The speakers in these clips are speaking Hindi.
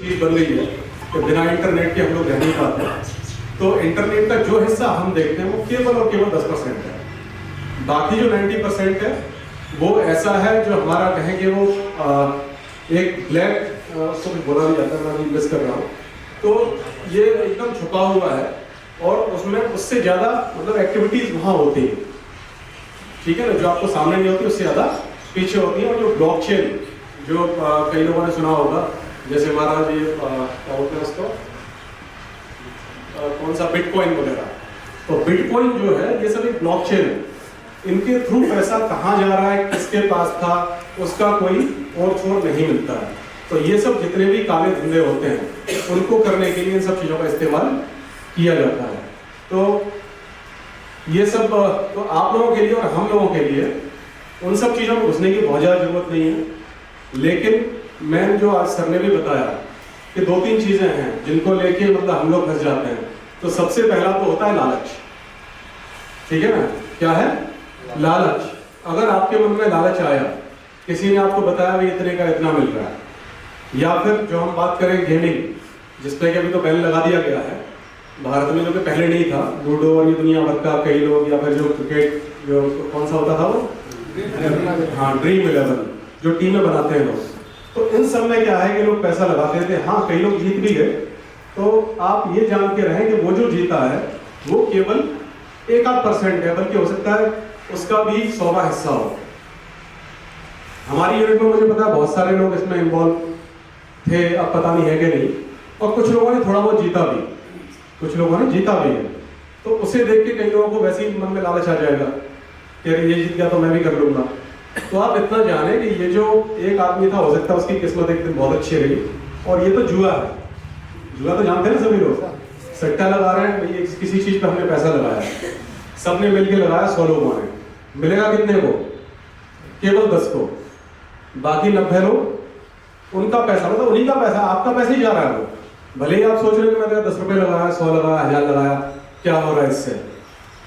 चीज़ बन गई है कि बिना इंटरनेट के हम लोग रह नहीं पाते। तो इंटरनेट का जो हिस्सा हम देखते हैं वो केवल और केवल 10% है। बाकी जो 90% है वो ऐसा है जो हमारा कहेंगे वो एक ब्लैक उसको भी बोला नहीं जाता, मैं मिस कर रहा हूँ। तो ये एकदम छुपा हुआ है और उसमें उससे ज़्यादा मतलब एक्टिविटीज़ वहाँ होती हैं, ठीक है ना, जो आपको सामने नहीं होती उससे ज़्यादा पीछे होती है। और जो ब्लॉकचेन जो कई लोगों ने सुना होगा, जैसे हमारा ये क्या बोलते हैं उसको कौन सा बिटकॉइन वगैरह, तो बिटकॉइन जो है ये सब एक ब्लॉकचेन है। इनके थ्रू पैसा कहाँ जा रहा है, किसके पास था, उसका कोई और छोर नहीं मिलता है। तो ये सब जितने भी काले धंधे होते हैं उनको करने के लिए इन सब चीज़ों का इस्तेमाल किया जाता है। तो ये सब तो आप लोगों के लिए और हम लोगों के लिए उन सब चीज़ों में घुसने की बहुत ज़्यादा जरूरत नहीं है। लेकिन मैंने जो आज सर ने भी बताया कि 2-3 चीज़ें हैं जिनको लेके मतलब हम लोग फंस जाते हैं। तो सबसे पहला तो होता है लालच, ठीक है ना। क्या है? लालच। अगर आपके मन में लालच आया, किसी ने आपको बताया भाई इतने का इतना मिल रहा है, या फिर जो हम बात करें गेमिंग, जिसपे कि अभी तो बैन लगा दिया गया है भारत में, जो कि पहले नहीं था, लूडो और ये दुनिया भर का कई लोग, या फिर जो क्रिकेट जो कौन सा होता था वो, हाँ ड्रीम 11 जो टीमें बनाते हैं लोग, तो इन सब में क्या है कि लोग पैसा लगाते थे। हाँ कई लोग जीत भी गए। तो आप ये जान के रहें कि वो जो जीता है वो केवल 1-8% है, बल्कि हो सकता है उसका भी 100वां हिस्सा हो। हमारी यूनिट में मुझे पता है बहुत सारे लोग इसमें इन्वॉल्व थे, अब पता नहीं है कि नहीं, और कुछ लोगों ने थोड़ा बहुत जीता भी, कुछ लोगों ने जीता भी है। तो उसे देख के कई लोगों को वैसे ही मन में लालच आ जाएगा कि अरे ये जीत गया तो मैं भी कर लूंगा। तो आप इतना जाने कि ये जो एक आदमी था, हो सकता है उसकी किस्मत एक दिन बहुत अच्छी रही, और ये तो जुआ है। जुआ तो जानते हैं ना सभी लोग, सट्टा लगा रहे हैं भाई, किसी चीज पे हमने पैसा लगाया, सबने मिलके लगाया, 100 लोगों ने, मिलेगा कितने को? केवल 10 को। बाकी 90 लोग उनका पैसा, मतलब उन्हीं का पैसा, आपका पैसा ही जा रहा है वो। भले ही आप सोच रहे हो कि मैंने 10 रुपए लगाया, 100 लगाया, 1000 लगाया, क्या हो रहा है इससे,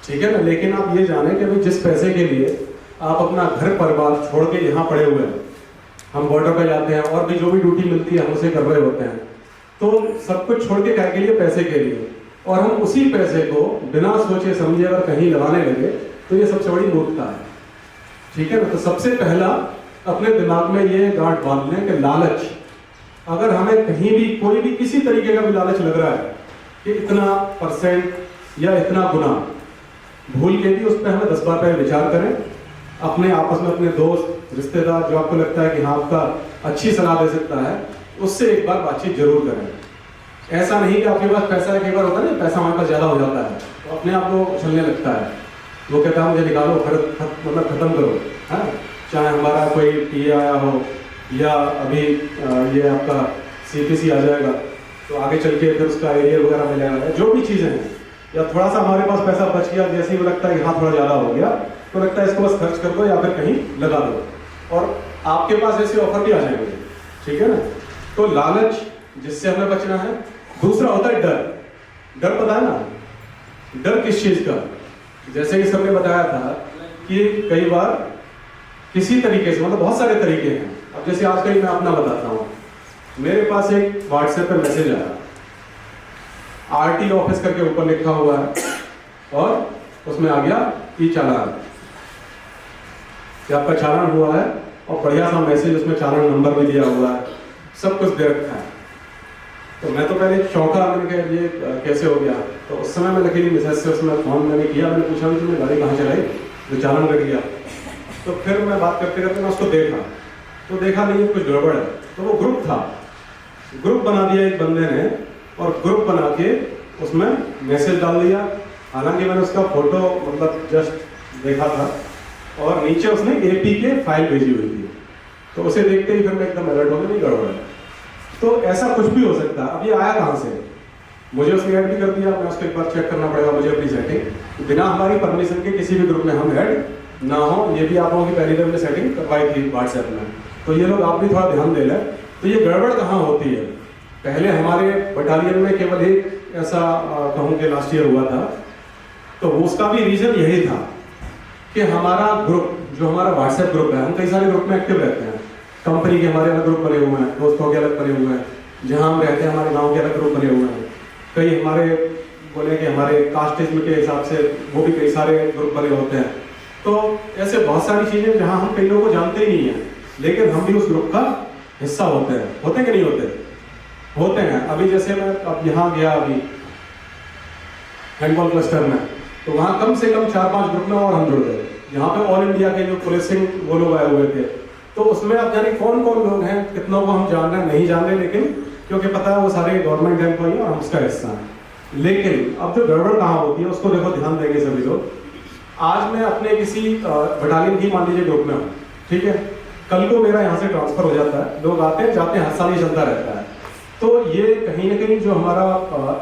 ठीक है ना। लेकिन आप ये जाने कि भाई जिस पैसे के लिए आप अपना घर परिवार छोड़ के यहाँ पड़े हुए हैं, हम बॉर्डर पे जाते हैं और भी जो भी ड्यूटी मिलती है हम उसे कर रहे होते हैं, तो सब कुछ छोड़ के क्या के लिए? पैसे के लिए। और हम उसी पैसे को बिना सोचे समझे अगर कहीं लगाने लगे तो ये सबसे बड़ी मूर्खता है, ठीक है ना। तो सबसे पहला अपने दिमाग में ये गांठ बांध लें कि लालच, अगर हमें कहीं भी कोई भी किसी तरीके का भी लालच लग रहा है कि इतना % या इतना गुना, भूल के भी उस पर हमें 10 बार पहले विचार करें। अपने आपस में अपने दोस्त रिश्तेदार जो आपको लगता है कि हाँ आपका अच्छी सलाह दे सकता है, उससे एक बार बातचीत जरूर करें। ऐसा नहीं कि आपके पास पैसा है, कई बार होता है ना पैसा हमारे पास ज़्यादा हो जाता है तो अपने आप को उछलने लगता है, वो कहता है मुझे निकालो, मतलब ख़त्म करो, है। चाहे हमारा कोई PA आया हो या अभी ये आपका CPC आ जाएगा तो आगे चल के फिर उसका एरियर वगैरह मिलेगा, जो भी चीज़ें हैं, या थोड़ा सा हमारे पास पैसा बच गया, जैसे ही लगता है कि हाँ थोड़ा ज़्यादा हो गया, तो लगता है इसको बस खर्च कर दो या फिर कहीं लगा दो, और आपके पास ऐसे ऑफर भी आ जाएंगे, ठीक है ना। तो लालच, जिससे हमें बचना है। दूसरा होता है डर। डर पता है ना, डर किस चीज़ का? जैसे कि सबने बताया था कि कई बार किसी तरीके से, मतलब बहुत सारे तरीके हैं। अब जैसे आज का ही मैं अपना बताता हूँ, मेरे पास एक व्हाट्सएप पे मैसेज आया, RT ऑफिस करके ऊपर लिखा हुआ है, और उसमें आ गया कि चालान, कि आपका चालान हुआ है, और बढ़िया सा मैसेज, उसमें चालान नंबर भी दिया हुआ है, सब कुछ दे रखा है। तो मैं तो पहले चौंका, मैंने कहा ये कैसे हो गया। तो उस समय मैं लकीली मिसेज से उसमें फोन मैंने किया, मैंने पूछा कि तुमने गाड़ी कहाँ चलाई, जो चालान कट गया। तो फिर मैं बात करते करते मैं उसको देखा, तो देखा नहीं कुछ गड़बड़ है। तो वो ग्रुप था, ग्रुप बना दिया एक बंदे ने, और ग्रुप बना के उसमें मैसेज डाल दिया। हालांकि मैंने उसका फोटो मतलब जस्ट देखा था, और नीचे उसने APK फाइल भेजी हुई थी। तो उसे देखते ही फिर मैं एकदम अलर्ट हो गया, नहीं गड़बड़ है। तो ऐसा कुछ भी हो सकता है। अब ये आया कहाँ से? मुझे उसने ऐड भी कर दिया, मैं उसके एक बार चेक करना पड़ेगा मुझे अपनी सेटिंग, बिना हमारी परमिशन के किसी भी ग्रुप में हम ऐड ना हो। ये भी आप लोगों की पहली बार मैंने सेटिंग करवाई थी व्हाट्सएप में, तो ये लोग आप भी थोड़ा ध्यान दे लें। तो ये गड़बड़ कहाँ होती है? पहले हमारे बटालियन में केवल एक ऐसा कहूँ कि लास्ट ईयर हुआ था, तो उसका भी रीज़न यही था कि हमारा ग्रुप, जो हमारा व्हाट्सएप ग्रुप है, हम कई सारे ग्रुप में एक्टिव रहते हैं। कंपनी के हमारे अलग ग्रुप बने हुए हैं, दोस्तों के अलग बने हुए हैं, जहाँ हम रहते हैं हमारे गांव के अलग ग्रुप बने हुए हैं, कई हमारे बोले कि हमारे कास्टिज्म के हिसाब से वो भी कई सारे ग्रुप बने होते हैं। तो ऐसे बहुत सारी चीज़ें जहाँ हम कई लोगों को जानते ही नहीं हैं, लेकिन हम भी उस ग्रुप का हिस्सा होते हैं कि नहीं होते हैं। अभी जैसे मैं अब यहाँ गया अभी हैंडबॉल क्लस्टर में, तो वहाँ कम से कम 4-5 ग्रुप में और हम जुड़ गए, जहाँ पे ऑल इंडिया के जो पुलिसिंग वो लोग आए हुए थे। तो उसमें अब जाने कौन कौन लोग हैं, कितनों को हम जान रहे हैं नहीं जान रहे, लेकिन क्योंकि पता है वो सारे गवर्नमेंट एम्प्लॉई हैं और हम उसका हिस्सा हैं। लेकिन अब जो गड़बड़ कहाँ होती है उसको देखो, ध्यान देंगे सभी लोग। आज मैं अपने किसी बटालियन की मान लीजिए ग्रुप में हूँ, ठीक है, कल को मेरा यहाँ से ट्रांसफर हो जाता है, लोग आते हैं जाते हैं, हर साल ये चलता रहता है। तो ये कहीं ना कहीं जो हमारा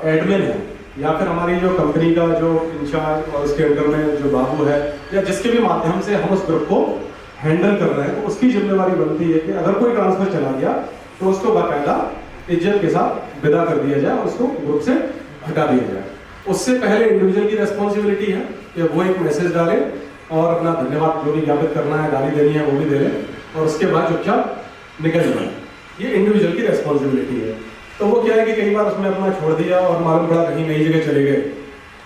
एडमिन है या फिर हमारी जो कंपनी का जो इंचार्ज और उसके अंडर में जो बाबू है या जिसके भी माध्यम से हम उस ग्रुप को हैंडल कर रहे हैं, तो उसकी जिम्मेवारी बनती है कि अगर कोई ट्रांसफर चला गया तो उसको बाकायदा इज्जत के साथ विदा कर दिया जाए और उसको ग्रुप से हटा दिया जाए। उससे पहले इंडिविजुअल की रेस्पॉन्सिबिलिटी है कि वो एक मैसेज डाले और अपना धन्यवाद जो भी ज्ञापित करना है, गाली देनी है वो भी दे लें, और उसके बाद चुपचाप निकल जाए। ये इंडिविजुअल की रेस्पॉन्सिबिलिटी है। तो वो क्या है कि कई बार उसमें अपना छोड़ दिया और मालूम पड़ा कहीं नई जगह चले गए।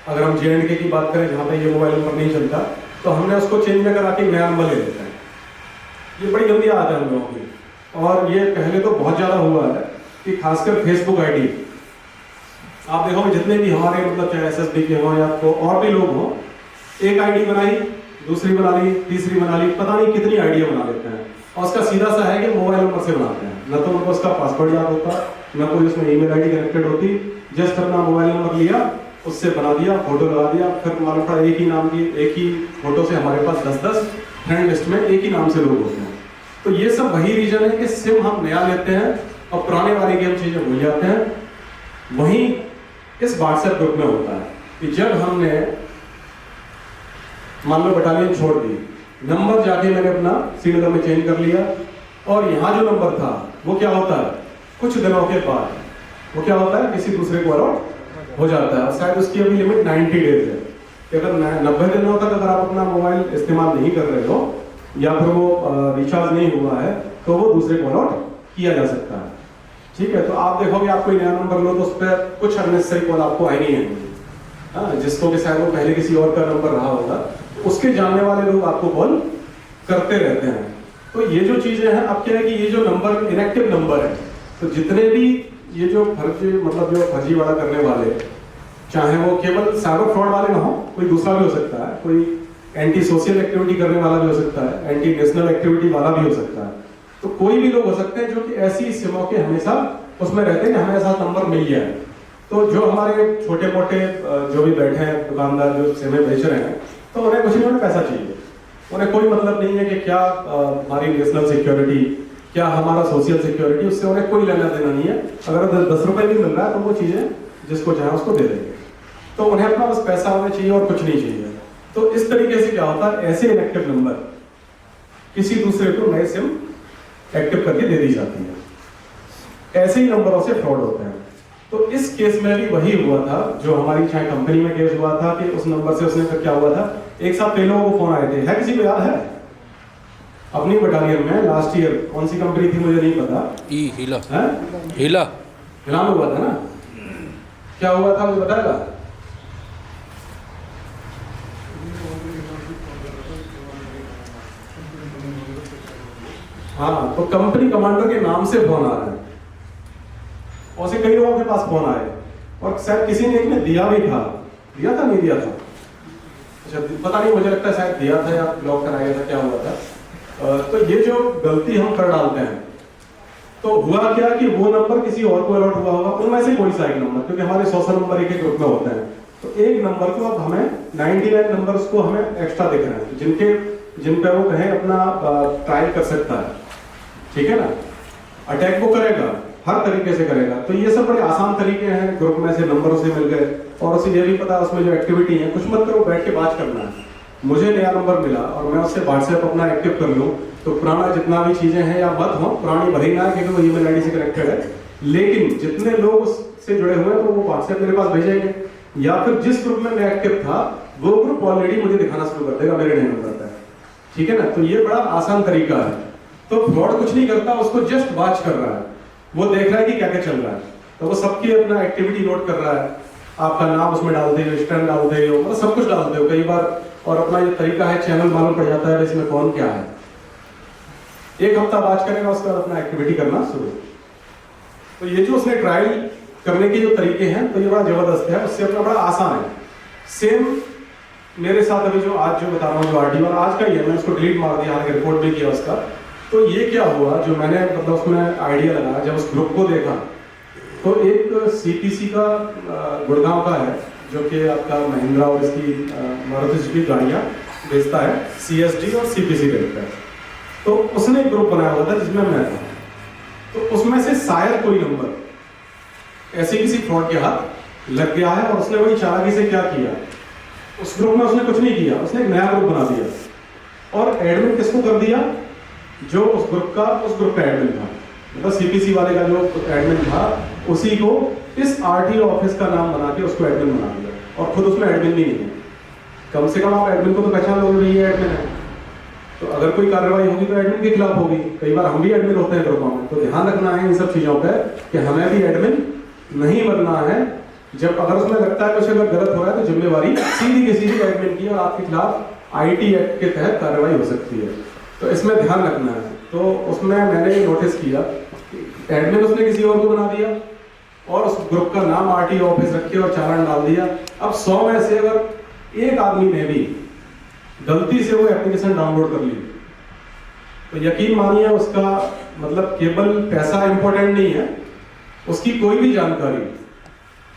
अगर हम J&K की बात करें जहाँ पे ये मोबाइल नंबर नहीं चलता, तो हमने उसको चेंज में करा के नया नंबर ले लेते हैं। ये बड़ी गंदी आदत है हम लोगों की, और ये पहले तो बहुत ज़्यादा हुआ है कि खासकर फेसबुक आईडी आप देखो जितने भी हमारे मतलब चाहे SSB के हों या तो और भी लोग हों, एक आईडी बनाई, दूसरी बना ली, तीसरी बना ली, पता नहीं कितनी आईडियाँ बना लेते हैं। और उसका सीधा सा है कि मोबाइल नंबर से बनाते हैं, न तो उनको उसका पासवर्ड याद होता, न कोई उसमें ईमेल आईडी कनेक्टेड होती, जस्ट अपना मोबाइल नंबर लिया, उससे बना दिया, फोटो लगा दिया, फिर मालूम पड़ा एक ही नाम की एक ही फोटो से हमारे पास 10-10 फ्रेंड लिस्ट में एक ही नाम से लोग होते हैं। तो ये सब वही रीजन है कि सिम हम नया लेते हैं और पुराने वाले की हम चीज़ें भूल जाते हैं। वहीं इस व्हाट्सएप ग्रुप में होता है कि जब हमने मान लो बटालियन छोड़ दी, नंबर जाके मैंने अपना श्रीनगर में चेंज कर लिया, और यहाँ जो नंबर था वो क्या होता है कुछ दिनों के बाद वो क्या होता है किसी दूसरे को अलॉट हो जाता है। और शायद उसकी अभी लिमिट 90 डेज है कि अगर 90 दिनों तक अगर आप अपना मोबाइल इस्तेमाल नहीं कर रहे हो या फिर वो रिचार्ज नहीं हुआ है तो वो दूसरे को अलॉट किया जा सकता है। ठीक है, तो आप देखोगे आप कोई नया नंबर लो तो उस पर कुछ अननेसेसरी कॉल आपको आई नहीं है, जिसको कि शायद वो पहले किसी और का नंबर रहा होगा, उसके जानने वाले लोग आपको कॉल करते रहते हैं। तो ये जो चीजें हैं, अब क्या है कि ये जो नंबर इनएक्टिव नंबर है, तो जितने भी ये जो फर्जी मतलब जो फर्जीवाड़ा करने वाले, चाहे वो केवल साइबर फ्रॉड वाले ना हो, कोई दूसरा भी हो सकता है, कोई एंटी सोशल एक्टिविटी करने वाला भी हो सकता है, एंटी नेशनल एक्टिविटी वाला भी हो सकता है, तो कोई भी लोग हो सकते हैं जो कि ऐसी सिमों के हमेशा उसमें रहते हैं कि हमें ऐसा नंबर मिल गया है। तो जो हमारे छोटे मोटे जो भी बैठे हैं दुकानदार जो सिमें बेच रहे हैं, तो उन्हें कुछ नहीं, उन्हें पैसा चाहिए, उन्हें कोई मतलब नहीं है कि क्या हमारी नेशनल सिक्योरिटी, क्या हमारा सोशल सिक्योरिटी, उससे उन्हें कोई लेना देना नहीं है। अगर 10 रुपए भी मिल रहा है तो वो चीज़ें जिसको चाहे उसको दे देंगे, तो उन्हें अपना बस पैसा होना चाहिए और कुछ नहीं चाहिए। तो इस तरीके से क्या होता है, ऐसे इनएक्टिव नंबर किसी दूसरे को नए सिम एक्टिव करके दे दी जाती है, ऐसे ही नंबरों से फ्रॉड होते हैं। तो इस केस में भी वही हुआ था जो हमारी चाहे कंपनी में केस हुआ था कि उस नंबर से उसने फिर क्या हुआ था, एक साथ कई लोगों को फोन आए थे, है किसी को याद है? अपनी बटालियन में लास्ट ईयर कौन सी कंपनी थी मुझे नहीं पता, हिला में हुआ था ना, क्या हुआ था मुझे बताएगा? हाँ, तो कंपनी कमांडर के नाम से फोन आ रहा है, और से कई लोगों के पास फोन आए, और शायद किसी ने एक ने दिया भी था, दिया था नहीं दिया था, अच्छा पता नहीं, मुझे लगता है शायद दिया था या ब्लॉक कराया था, क्या हुआ था। तो ये जो गलती हम कर डालते हैं, तो हुआ क्या कि वो नंबर किसी और को अलॉट हुआ होगा, उनमें से कोई सा एक नंबर, क्योंकि हमारे 100 नंबर एक ग्रुप में होते हैं, तो एक नंबर को अब हमें 99 नंबर्स को हमें एक्स्ट्रा दिख रहे हैं जिन पे वो कहें अपना ट्रायल कर सकता है, ठीक है ना, अटैक वो करेगा, हर तरीके से करेगा। तो ये सब बड़े आसान तरीके हैं, ग्रुप में से नंबरों से मिल गए, और उसे ये भी पता उसमें जो एक्टिविटी है, कुछ मत करो, बैठ के बात करना है। मुझे नया नंबर मिला और मैं उससे व्हाट्सएप अपना एक्टिव कर लूँ, तो पुराना जितना भी चीजें हैं या मत हो, पुरानी भले ना है क्योंकि वो ईमेल आईडी से कनेक्टेड है, लेकिन जितने लोग उससे जुड़े हुए हैं तो वो व्हाट्सएप मेरे पास भेजेंगे, या फिर जिस ग्रुप में मैं एक्टिव था वो ग्रुप ऑलरेडी मुझे दिखाना शुरू कर देगा मेरे नए नंबर पर, ठीक है ना। तो ये बड़ा आसान तरीका है। तो फ्रॉड कुछ नहीं करता, उसको जस्ट वॉच कर रहा है, वो देख रहा है कि क्या क्या चल रहा है, तो वो सबकी अपना एक्टिविटी नोट कर रहा है, आपका नाम उसमें डालते हो, स्टैंड डालते हो, मतलब सब कुछ डालते हो कई बार, और अपना ये तरीका है, चैनल मालूम पड़ जाता है इसमें कौन क्या है। एक हफ्ता बात करेगा, उसके बाद अपना एक्टिविटी करना शुरू। तो ये जो उसने ट्रायल करने के जो तरीके हैं, तो ये बड़ा जबरदस्त है, उससे अपना बड़ा आसान है। सेम मेरे साथ अभी जो आज जो बता रहा हूँ, जो आरटी वाला आज का ही है, मैंने उसको डिलीट मार दिया, हालांकि रिपोर्ट भी किया उसका। तो ये क्या हुआ, जो मैंने मतलब उसमें आइडिया लगाया, जब उस ग्रुप को देखा, तो एक सीपीसी का गुड़गांव का है, जो कि आपका महिंद्रा और इसकी मारुति सुजुकी गाड़ियाँ बेचता है, सीएसडी और सीपीसी बेचता है। तो उसने एक ग्रुप बनाया हुआ था जिसमें मैं था। तो उसमें से शायद कोई नंबर ऐसे किसी फ्रॉड के हाथ लग गया है, और उसने वही चालाकी से क्या किया, उस ग्रुप में उसने कुछ नहीं किया, उसने एक नया ग्रुप बना दिया, और एडमिन किसको कर दिया, जो उस ग्रुप का एडमिन था, मतलब सीपीसी वाले का जो एडमिन था, उसी को इस आरटीओ ऑफिस का नाम बना के उसको एडमिन बना दिया, और खुद उसमें एडमिन भी नहीं है। कम से कम आप एडमिन को तो पहचान लो, नहीं है एडमिन है, तो अगर कोई कार्रवाई होगी तो एडमिन के खिलाफ होगी। कई बार हम भी एडमिन होते हैं ग्रुपों में, तो ध्यान रखना है इन सब चीजों पर कि हमें भी एडमिन नहीं बनना है। जब अगर उसमें लगता है कुछ अगर गलत हो रहा है, तो जिम्मेवारी सीधी की सीधी एडमिन की, और आपके खिलाफ आईटी एक्ट के तहत कार्रवाई हो सकती है। तो इसमें ध्यान रखना है। तो उसमें मैंने नोटिस किया, एडमिन उसने किसी और को बना दिया, और उस ग्रुप का नाम आरटीओ ऑफिस रख के और चालान डाल दिया। अब 100 में से अगर एक आदमी ने भी गलती से वो एप्लीकेशन डाउनलोड कर ली, तो यकीन मानिए उसका मतलब केवल पैसा इंपॉर्टेंट नहीं है, उसकी कोई भी जानकारी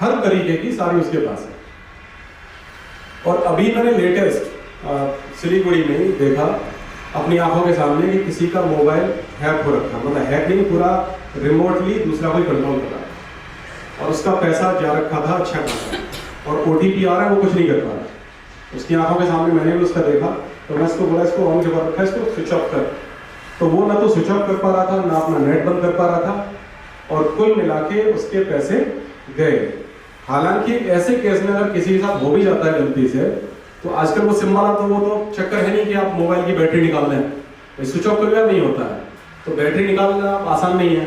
हर तरीके की सारी उसके पास है। और अभी मैंने लेटेस्ट सिलीगुड़ी में ही देखा अपनी आंखों के सामने कि किसी का मोबाइल हैक हो रखा, मतलब हैक नहीं, पूरा रिमोटली दूसरा कोई कंट्रोल कर रहा है, और उसका पैसा जा रखा था अच्छा खासा, और ओटीपी आ रहा है, वो कुछ नहीं कर पा रहा। उसकी आंखों के सामने मैंने भी उसका देखा, तो मैं उसको बोला इसको ऑन कर रखा है, इसको स्विच ऑफ कर, तो वो ना तो स्विच ऑफ कर पा रहा था, ना अपना नेट बंद कर पा रहा था, और कुल मिला के उसके पैसे गए। हालांकि ऐसे केस में अगर किसी के साथ हो भी जाता है गलती से, तो आजकल वो सिम वाला तो वो तो चक्कर है नहीं कि आप मोबाइल की बैटरी निकाल लें, स्विच ऑफ कर नहीं होता है, तो बैटरी निकालना आसान नहीं है।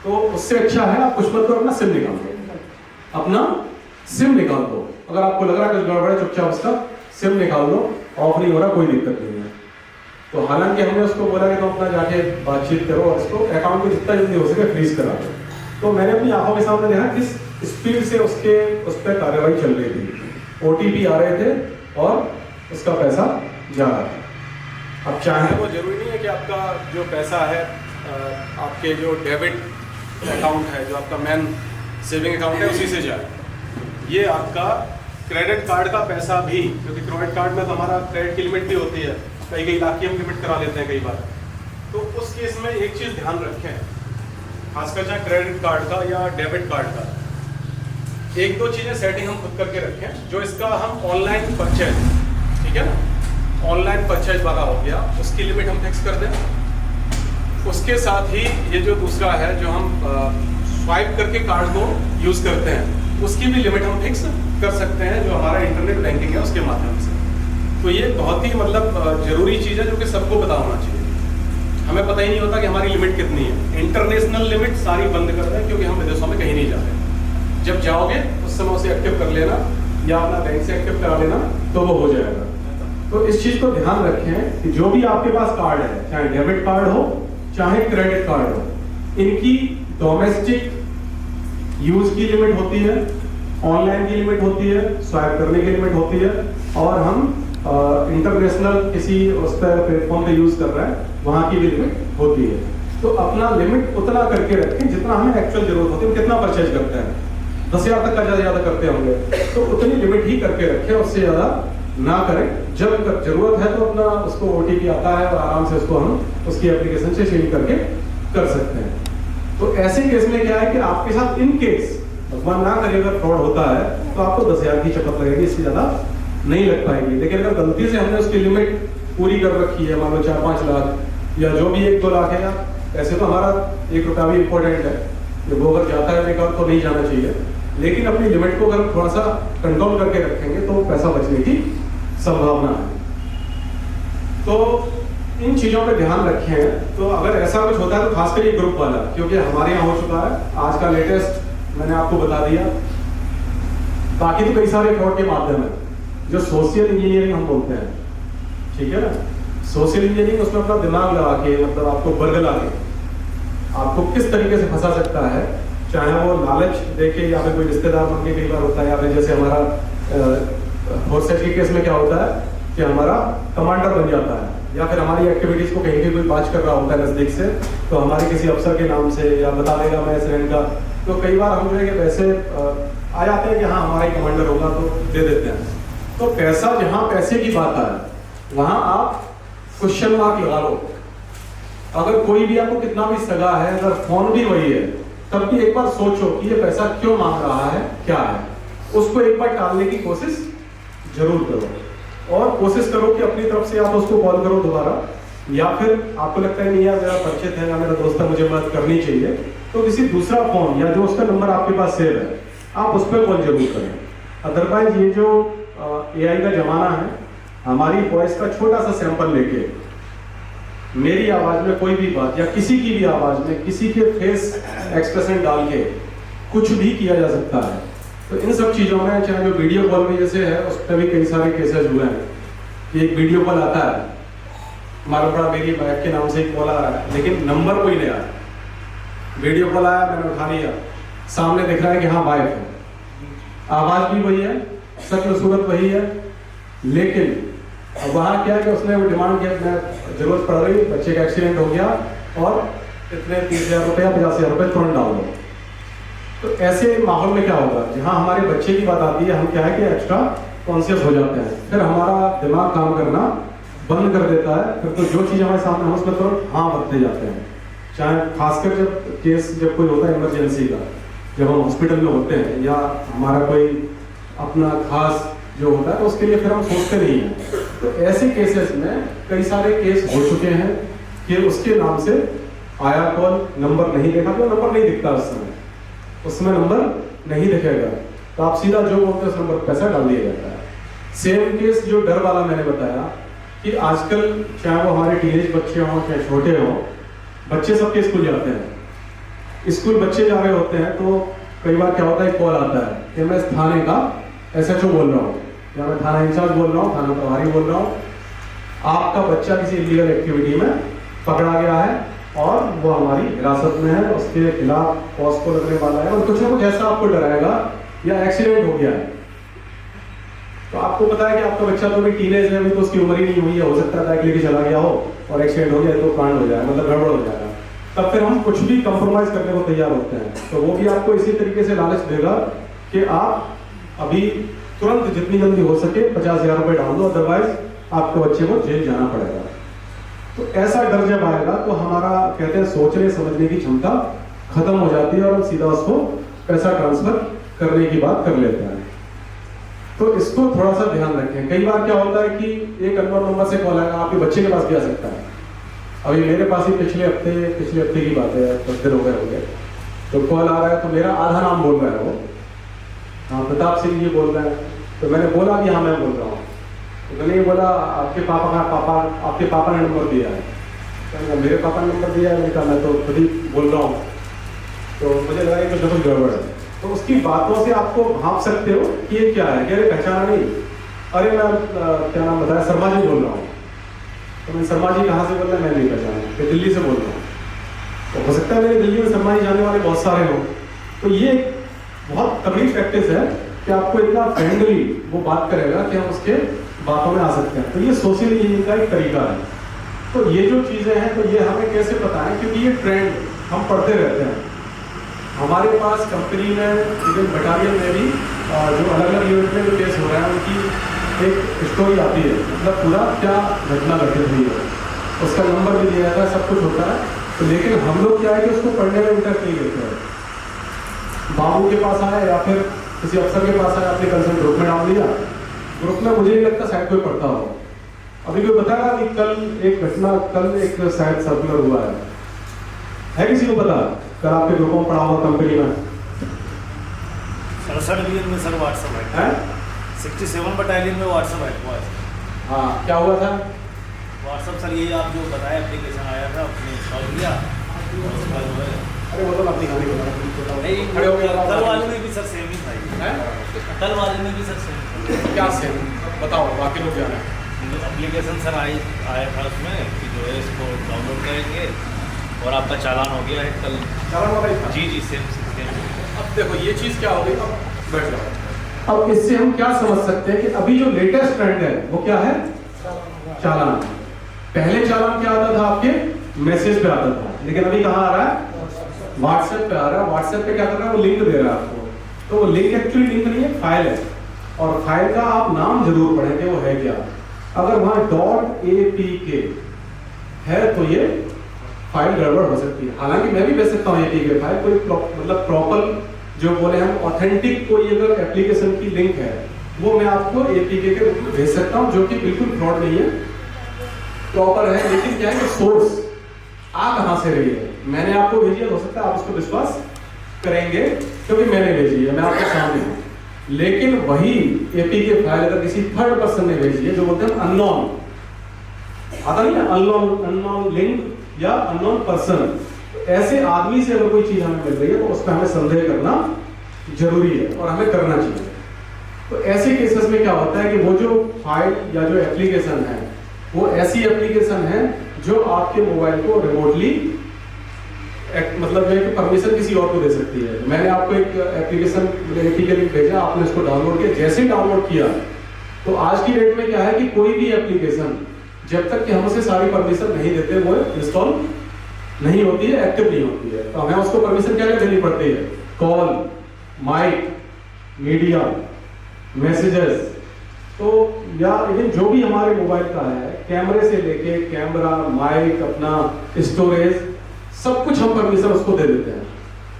तो उससे अच्छा है आप कुछ मत करो, अपना सिम निकाल दो, अपना सिम निकाल दो। अगर आपको लग रहा है कुछ गड़बड़ है, चुपचाप उसका सिम निकाल दो, ऑफ नहीं हो रहा, कोई दिक्कत नहीं है। तो हालांकि हमने उसको बोला कि तुम अपना जाके बातचीत करो, और इसको अकाउंट को जितना जल्दी हो सके फ्रीज करा दो। तो मैंने अपनी आंखों के सामने देखा किस स्पीड से उस पर कार्रवाई चल रही थी, ओटीपी आ रहे थे और उसका पैसा जा रहा था। अब चाहे वो जरूरी नहीं है कि आपका जो पैसा है आपके जो डेबिट अकाउंट है, जो आपका मेन सेविंग अकाउंट है, उसी से जाए। ये आपका क्रेडिट कार्ड का पैसा भी, क्योंकि क्रेडिट कार्ड में तो हमारा क्रेडिट की लिमिट भी होती है, कई लाख की हम लिमिट करा लेते हैं कई बार। तो उस केस में एक चीज़ ध्यान रखें, खासकर चाहे क्रेडिट कार्ड का या डेबिट कार्ड का, एक दो चीज़ें सेटिंग हम खुद करके रखें। जो इसका हम ऑनलाइन परचेज, ठीक है ना, ऑनलाइन परचेज वाला हो गया, उसकी लिमिट हम फिक्स कर दें। उसके साथ ही ये जो दूसरा है, जो हम स्वाइप करके कार्ड को यूज़ करते हैं, उसकी भी लिमिट हम फिक्स कर सकते हैं, जो हमारा इंटरनेट बैंकिंग है उसके माध्यम से। तो ये बहुत ही मतलब जरूरी चीज़ है, जो कि सबको पता होना चाहिए। हमें पता ही नहीं होता कि हमारी लिमिट कितनी है। इंटरनेशनल लिमिट सारी बंद कर दें, क्योंकि हम विदेशों में कहीं नहीं जा रहे। जब जाओगे उस समय उसे एक्टिव कर लेना, या अपना बैंक से एक्टिव करा लेना, तो वो हो जाएगा। तो इस चीज़ को ध्यान रखें कि जो भी आपके पास कार्ड है, चाहे डेबिट कार्ड हो चाहे क्रेडिट कार्ड हो, इनकी डोमेस्टिक यूज की लिमिट होती है, ऑनलाइन की लिमिट होती है, स्वाइप करने की लिमिट होती है, और हम इंटरनेशनल किसी उस पर प्लेटफॉर्म पे यूज कर रहे हैं, वहाँ की भी लिमिट होती है। तो अपना लिमिट उतना करके रखें जितना हमें एक्चुअल जरूरत होती है। कितना परचेज करते हैं, 10,000 तक का ज़्यादा करते होंगे, तो उतनी लिमिट ही करके रखें, उससे ज़्यादा ना करें। जब जरूरत है तो अपना उसको ओटीपी आता है, और आराम से उसको हम उसकी एप्लीकेशन से चेंज करके कर सकते हैं। तो ऐसे केस में क्या है कि आपके साथ इन केस भगवान ना करे अगर फ्रॉड होता है, तो आपको 10,000 की चपत लगेगी, इससे ज़्यादा नहीं लग पाएगी। लेकिन अगर गलती से हमने उसकी लिमिट पूरी कर रखी है, मान लो 4-5 लाख या जो भी 1-2 लाख है, या ऐसे तो हमारा 1 रुपया भी इम्पोर्टेंट है, जब वो अगर जाता है लेकर तो नहीं जाना चाहिए, लेकिन अपनी लिमिट को अगर थोड़ा सा कंट्रोल करके रखेंगे तो पैसा बचने की संभावना है। तो इन चीज़ों पे ध्यान रखें। तो अगर ऐसा कुछ होता है तो खासकर ये ग्रुप वाला, क्योंकि हमारे यहाँ हो चुका है आज का लेटेस्ट, मैंने आपको बता दिया। बाकी तो कई सारे फ्रॉड के माध्यम है जो सोशल इंजीनियरिंग हम बोलते हैं, ठीक है ना। सोशल इंजीनियरिंग उसमें अपना दिमाग लगा के, मतलब आपको बरगला के आपको किस तरीके से फंसा सकता है, चाहे वो लालच देके या फिर कोई रिश्तेदार बन के कई बार होता है, या फिर जैसे हमारा फोर्सेज के केस में क्या होता है कि हमारा कमांडर बन जाता है, या फिर हमारी एक्टिविटीज को कहीं भी कोई वॉच कर रहा होता है नजदीक से, तो हमारे किसी अफसर के नाम से या बता देगा मैं इस रैंक का, तो कई बार हम जो है कि पैसे आ जाते हैं कि हाँ हमारा ही कमांडर होगा तो दे देते हैं। तो पैसा, जहाँ पैसे की बात आए वहाँ आप क्वेश्चन मार्क लगा लो। अगर कोई भी आपको कितना भी सगा है, अगर फोन भी वही है, तब भी एक बार सोचो कि ये पैसा क्यों मांग रहा है, क्या है, उसको एक बार टालने की कोशिश जरूर करो। और कोशिश करो कि अपनी तरफ से आप उसको कॉल करो दोबारा, या फिर आपको लगता है नहीं यार मेरा परिचित है या मेरा दोस्त है, मुझे मदद करनी चाहिए, तो किसी दूसरा फोन या जो उसका नंबर आपके पास सेव है आप उस पर कॉल जरूर करें। अदरवाइज ये जो AI का जमाना है, हमारी वॉइस का छोटा सा सैंपल लेके मेरी आवाज में कोई भी बात या किसी की भी आवाज में किसी के फेस एक्सप्रेशन डाल के कुछ भी किया जा सकता है। तो इन सब चीजों में, चाहे जो वीडियो कॉल में जैसे है, उस पर भी कई सारे केसेस हुए हैं कि एक वीडियो कॉल आता है, मालूम पड़ा मेरी वाइफ के नाम से एक कॉल आ रहा है, लेकिन नंबर कोई नहीं आया। वीडियो कॉल आया, मैंने उठा लिया, सामने दिख रहा है कि हाँ वाइफ है, आवाज भी वही है, शक्ल सूरत वही है, लेकिन अब वहाँ क्या कि उसने वो डिमांड किया, मैं जरूरत पड़ रही, बच्चे का एक्सीडेंट हो गया और इतने 30,000 रुपये 50,000 रुपये तुरंत डाल दो। तो ऐसे माहौल में क्या होगा, जहाँ हमारे बच्चे की बात आती है, हम क्या है कि एक्स्ट्रा कॉन्शियस हो जाते हैं, फिर हमारा दिमाग काम करना बंद कर देता है, फिर तो जो चीज़ हमारे सामने हो उसमें तुरंत हाँ बढ़ते जाते हैं। चाहे खासकर जब कोई होता है इमरजेंसी का, जब हम हॉस्पिटल में होते हैं या हमारा कोई अपना खास जो होता है, तो उसके लिए फिर हम सोचते नहीं हैं। तो ऐसे केसेस में कई सारे केस हो चुके हैं कि उसके नाम से आया कॉल, नंबर नहीं देखा, तो नंबर नहीं दिखता उसमें नंबर नहीं दिखेगा, तो आप सीधा जो बोलते हैं उस नंबर पर पैसा डाल दिया जाता है। सेम केस जो डर वाला मैंने बताया कि आजकल चाहे वो हमारे टीनेज बच्चे हों चाहे छोटे हों, बच्चे सबके स्कूल जाते हैं, स्कूल बच्चे जा रहे होते हैं, तो कई बार क्या होता है, कॉल आता है कि मैं इस थाने का SHO बोल रहा हूँ या मैं थाना इंचार्ज बोल रहा हूँ, थाना प्रभारी बोल रहा हूँ, आपका बच्चा किसी इलीगल एक्टिविटी में पकड़ा गया है और वो हमारी हिरासत में है, उसके खिलाफ पॉस्को लगने वाला है, और कुछ ना कुछ ऐसा आपको डराएगा या एक्सीडेंट हो गया है। तो आपको पता है कि आपका बच्चा तो अभी टीनेज है, अभी तो उसकी उम्र ही नहीं हुई है, हो सकता है बाइक लेके चला गया हो और एक्सीडेंट हो गया तो कांड हो जाएगा, मतलब गड़बड़ हो जाएगा, तब फिर हम कुछ भी कंप्रोमाइज करने को तैयार होते हैं। तो वो भी आपको इसी तरीके से लालच देगा कि आप अभी तुरंत जितनी जल्दी हो सके 50,000 रुपये डाल दो, अदरवाइज आपके बच्चे को जेल जाना पड़ेगा। तो ऐसा डर जब आएगा तो हमारा कहते हैं सोचने समझने की क्षमता खत्म हो जाती है और हम सीधा उसको पैसा ट्रांसफर करने की बात कर लेते हैं। तो इसको थोड़ा सा ध्यान रखें। कई बार क्या होता है कि एक अननोन नंबर से कॉल आएगा, आपके बच्चे के पास भी आ सकता है। अभी मेरे पास ही पिछले हफ्ते की बात है, 10 दिन हो गए, तो कॉल आ रहा है, तो मेरा आधा नाम बोल रहा है वो, हाँ प्रताप सिंह जी बोल रहे हैं। तो मैंने बोला कि हाँ मैं बोल रहा हूँ, तो मैंने ये बोला आपके पापा ने नंबर दिया है। तो मेरे पापा ने नंबर दिया है, मैंने कहा मैं तो खुद ही बोल रहा हूँ। तो मुझे लगा कि कुछ गड़बड़ है। तो उसकी बातों से आपको भाप सकते हो कि ये क्या है, अरे पहचाना नहीं, अरे मैं क्या नाम बताया, शर्मा जी बोल रहा हूँ। तो मैं शर्मा जी कहाँ से बोल रहा है, मैं नहीं पहचाना, मैं दिल्ली से बोल रहा हूँ। तो हो सकता है मेरे दिल्ली में शर्मा जी जाने वाले बहुत सारे हों। तो ये बहुत तगड़ी प्रैक्टिस है कि आपको इतना फ्रेंडली वो बात करेगा कि हम उसके बातों में आ सकते हैं। तो ये सोशल इंजीनियरिंग का एक तरीका है। तो ये जो चीज़ें हैं, तो ये हमें कैसे पता है, क्योंकि ये ट्रेंड हम पढ़ते रहते हैं। हमारे पास कंपनी में, इवन बटालियन में भी जो अलग अलग यूनिट में जो केस हो रहा है, उनकी एक स्टोरी आती है, मतलब पूरा क्या घटना घटित हुई है, उसका नंबर भी दिया जाता है, सब कुछ होता है। तो लेकिन हम लोग क्या है कि उसको पढ़ने में इंटरेस्ट नहीं लेते हैं। बाबू के पास आया या फिर किसी अफसर के पास आया, अपने कंसर्न ग्रुप में डाल दिया। ग्रुप में मुझे नहीं लगता शायद कोई पढ़ता हो। अभी कोई बताया कि कल एक घटना, कल एक शायद सर्कुलर हुआ है किसी को पता? कल आपके ग्रुपों में पढ़ा हुआ कंपनी में सर व्हाट्सएप है 67 बटालियन में व्हाट्सएप है। हाँ क्या हुआ था? व्हाट्सअप सर यही आप जो बताया एप्लीकेशन आया था आपने इंस्टॉल किया और उसका जो है अरे वो तो अपनी गाड़ी बता नहीं खड़े हो गए कल वाले में भी सर सेम ही था ये। कल वाले में भी सर सेम था। क्या सेम बताओ बाकी लोग जाना है। एप्लीकेशन सर आया था उसमें कि जो है इसको डाउनलोड करेंगे और आपका चालान हो गया है कल। चालान वाला ही था? जी जी सेम। अब देखो ये चीज़ क्या हो गई, अब बैठ जाओ। अब इससे हम क्या समझ सकते हैं कि अभी जो लेटेस्ट ट्रेंड है वो क्या है? चालान। पहले चालान क्या आता था आपके मैसेज पे आता था, लेकिन अभी कहाँ आ रहा है? व्हाट्सएप पे आ रहा है। व्हाट्सएप पे क्या कर रहा है? वो लिंक दे रहा है आपको। तो वो लिंक एक्चुअली लिंक नहीं है, फाइल है, और फाइल का आप नाम जरूर पढ़ें कि वो है क्या। अगर वहां .apk है तो ये फाइल गड़बड़ हो सकती है। हालांकि मैं भी भेज सकता हूँ APK फाइल, कोई मतलब प्रॉपर जो बोले हम ऑथेंटिक कोई अगर एप्लीकेशन की लिंक है वो मैं आपको APK के रूप में भेज सकता हूँ, जो कि बिल्कुल फ्रॉड नहीं है, प्रॉपर है। लेकिन क्या है कि सोर्स आ कहां से रही है, मैंने आपको भेजी है, हो सकता है आप उसको विश्वास करेंगे क्योंकि मैंने भेजी है, मैं आपके सामने हूं। लेकिन वही APK फाइल अगर किसी थर्ड पर्सन ने भेजी है, जो बोलते हैं अननोन, आता नहीं है अननोन लिंक या अननोन पर्सन, ऐसे आदमी से अगर कोई चीज हमें मिल रही है तो उस पर हमें संदेह करना जरूरी है और हमें करना चाहिए। तो ऐसे केसेस में क्या होता है कि वो जो फाइल या जो एप्लीकेशन है वो ऐसी एप्लीकेशन है जो आपके मोबाइल को रिमोटली मतलब जो है कि परमिशन किसी और को दे सकती है। मैंने आपको एक एप्लीकेशन APK लिंक भेजा, आपने उसको डाउनलोड किया। जैसे ही डाउनलोड किया तो आज की डेट में क्या है कि कोई भी एप्लीकेशन जब तक कि हम उसे सारी परमिशन नहीं देते वो इंस्टॉल नहीं होती है, एक्टिव नहीं होती है। तो हमें उसको परमिशन क्या देनी पड़ती है? कॉल, माइक, मीडिया, मैसेजेस, तो या इवन जो भी हमारे मोबाइल का है, कैमरे से लेके कैमरा, माइक, अपना स्टोरेज, सब कुछ हम परमिशन उसको दे देते हैं।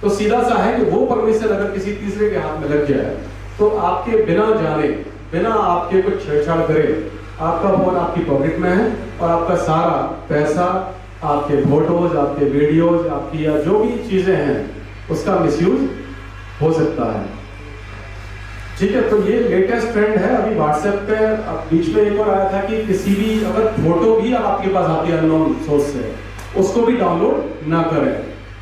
तो सीधा सा है कि वो परमिशन अगर किसी तीसरे के हाथ में लग जाए तो आपके बिना जाने, बिना आपके कुछ छेड़छाड़ करे, आपका फोन आपकी पॉकेट में है और आपका सारा पैसा, आपके फोटोज, आपके वीडियोज, आपकी या जो भी चीजें हैं उसका मिसयूज हो सकता है। ठीक है, तो ये लेटेस्ट ट्रेंड है अभी व्हाट्सएप पे। अब बीच में एक और आया था कि किसी भी अगर फोटो भी आपके पास आती है अननोन सोर्स से, उसको भी डाउनलोड ना करें।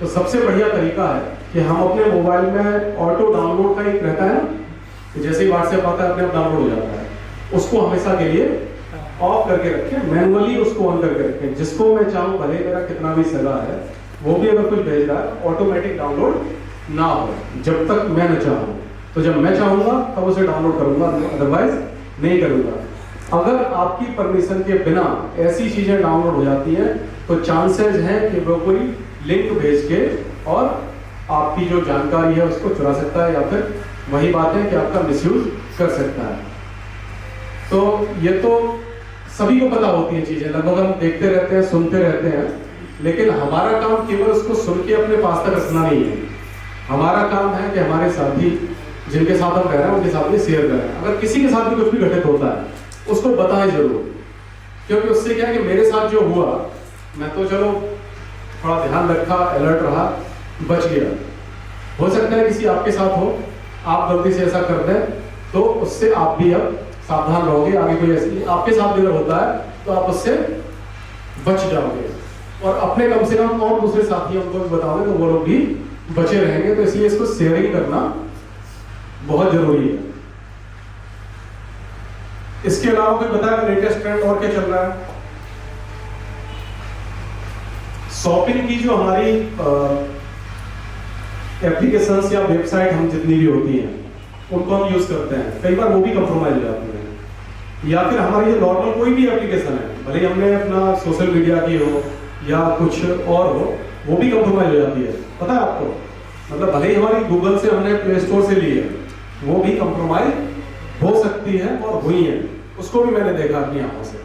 तो सबसे बढ़िया तरीका है कि हम अपने मोबाइल में ऑटो डाउनलोड का एक रहता है ना, जैसे ही व्हाट्सएप आता है अपने आप डाउनलोड हो जाता है, उसको हमेशा के लिए ऑफ करके रखें, मैनुअली उसको ऑन करके रखें। जिसको मैं चाहूँ, भले मेरा कितना भी सगा है, वो भी अगर कुछ भेज रहा है ऑटोमेटिक डाउनलोड ना हो जब तक मैं न चाहूँ। तो जब मैं चाहूंगा तब उसे डाउनलोड करूंगा, अदरवाइज नहीं करूंगा। अगर आपकी परमिशन के बिना ऐसी चीजें डाउनलोड हो जाती हैं तो चांसेस हैं कि वो कोई लिंक भेज के और आपकी जो जानकारी है उसको चुरा सकता है, या फिर वही बात है कि आपका मिसयूज कर सकता है। तो ये तो सभी को पता होती हैं चीजें, लगभग हम देखते रहते हैं, सुनते रहते हैं, लेकिन हमारा काम केवल उसको सुन के अपने पास तक रखना नहीं है। हमारा काम है कि हमारे साथी जिनके साथ हम रह रहे हैं उनके साथ भी शेयर करें। अगर किसी के साथ भी कुछ भी घटित होता है उसको बताएं जरूर, क्योंकि उससे क्या है कि मेरे साथ जो हुआ, मैं तो चलो थोड़ा ध्यान रखा, अलर्ट रहा, बच गया। हो सकता है किसी आपके साथ हो, आप गलती से ऐसा कर दें, तो उससे आप भी अब सावधान रहोगे। आगे कोई ऐसी आपके साथ भी अगर होता है तो आप उससे बच जाओगे, और अपने कम से कम और दूसरे साथियों को बताओगे तो वो लोग भी बचे रहेंगे। तो इसलिए इसको शेयरिंग करना बहुत जरूरी है। इसके अलावा कोई बताया लेटेस्ट ट्रेंड और क्या चल रहा है? शॉपिंग की जो हमारी एप्लीकेशंस या वेबसाइट हम जितनी भी होती हैं उनको हम यूज करते हैं, कई बार वो भी कंप्रोमाइज हो जाती हैं। या फिर हमारी जो नॉर्मल कोई भी एप्लीकेशन है, भले ही हमने अपना सोशल मीडिया की हो या कुछ और हो, वो भी कंप्रोमाइज हो जाती है। पता है आपको, मतलब भले ही हमारी गूगल से हमने प्ले स्टोर से ली है, वो भी कंप्रोमाइज हो सकती है और हुई है, उसको भी मैंने देखा अपनी आंखों से।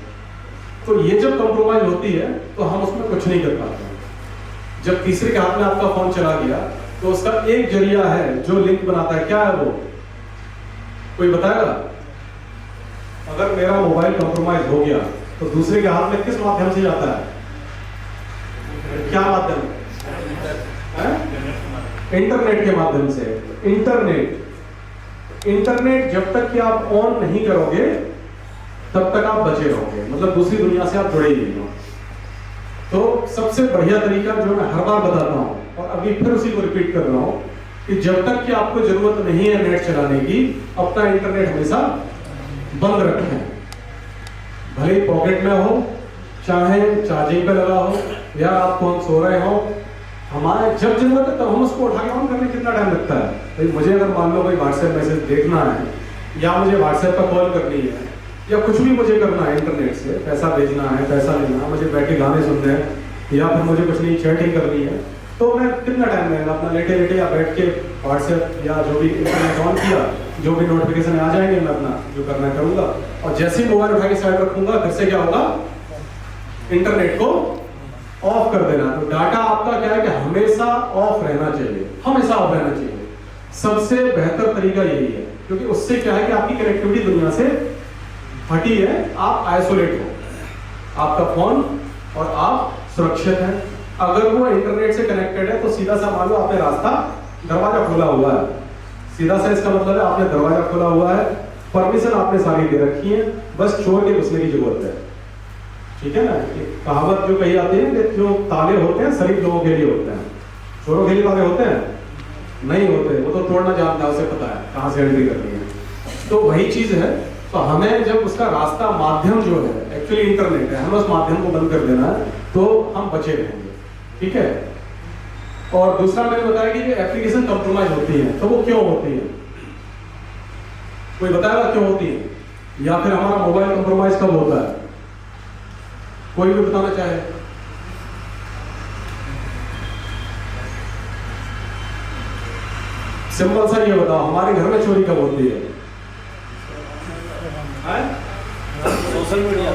तो ये जब कंप्रोमाइज होती है तो हम उसमें कुछ नहीं कर पाते। जब तीसरे के हाथ में आपका फोन चला गया तो उसका एक जरिया है जो लिंक बनाता है। क्या है वो? कोई बताएगा? अगर मेरा मोबाइल कंप्रोमाइज हो गया तो दूसरे के हाथ में किस माध्यम से जाता है? क्या माध्यम? इंटरनेट के माध्यम से। इंटरनेट जब तक कि आप ऑन नहीं करोगे तब तक आप बचे रहोगे, मतलब दूसरी दुनिया से आप जुड़े ही नहीं हो। तो सबसे बढ़िया तरीका जो मैं हर बार बताता हूँ और अभी फिर उसी को रिपीट कर रहा हूँ कि जब तक कि आपको जरूरत नहीं है नेट चलाने की, अपना इंटरनेट हमेशा बंद रखें। भले ही पॉकेट में हो, चाहे चार्जिंग पे लगा हो, या आप फोन सो रहे हो, हमारे जब जरूरत है तब हम उसको उठा के ऑन करने कितना टाइम लगता है। तो मुझे अगर मान लो कोई व्हाट्सएप मैसेज देखना है, या मुझे व्हाट्सएप पर कॉल करनी है, या कुछ भी मुझे करना है इंटरनेट से, पैसा भेजना है, पैसा लेना है, मुझे बैठे गाने सुनने हैं, या फिर मुझे कुछ नहीं चैटिंग करनी है, तो मैं कितना टाइम लगेगा, अपना लेटे लेटे या बैठ के व्हाट्सएप या जो भी इंटरनेट ऑन किया, जो भी नोटिफिकेशन आ जाएंगे मैं अपना जो करना करूँगा, और जैसे ही मोबाइल उठा के साइड रखूंगा फिर से क्या होगा, इंटरनेट को ऑफ कर देना। तो डाटा आपका क्या है कि हमेशा ऑफ रहना चाहिए, हमेशा ऑफ रहना चाहिए। सबसे बेहतर तरीका यही है, क्योंकि उससे क्या है कि आपकी कनेक्टिविटी दुनिया से हटी है, आप आइसोलेट हो, आपका फोन और आप सुरक्षित हैं। अगर वो इंटरनेट से कनेक्टेड है तो सीधा सा मान लो आपने रास्ता, दरवाजा खुला हुआ है, सीधा सा इसका मतलब है आपने दरवाजा खोला हुआ है, परमिशन आपने सारी दे रखी है, बस चोर के घुसने की जरूरत है। ठीक है ना, कहावत जो कही आती है कि जो ताले होते हैं शरीफ लोगों के लिए होते हैं, चोरों के लिए ताले होते हैं नहीं होते, वो तो तोड़ना जानता है, उसे पता है कहाँ से एंट्री करनी है। तो वही चीज है, तो हमें जब उसका रास्ता माध्यम जो है एक्चुअली इंटरनेट है, हमें उस माध्यम को बंद कर देना है तो हम बचे रहेंगे। ठीक है, और दूसरा मैंने बताया कि एप्लीकेशन कंप्रोमाइज होती है, तो वो क्यों होती है, कोई बताएगा क्यों होती है, या फिर हमारा मोबाइल कंप्रोमाइज कब होता है, कोई भी बताना चाहे। सिंपल सा ये बताओ, हमारे घर में चोरी कब होती है? सोशल मीडिया,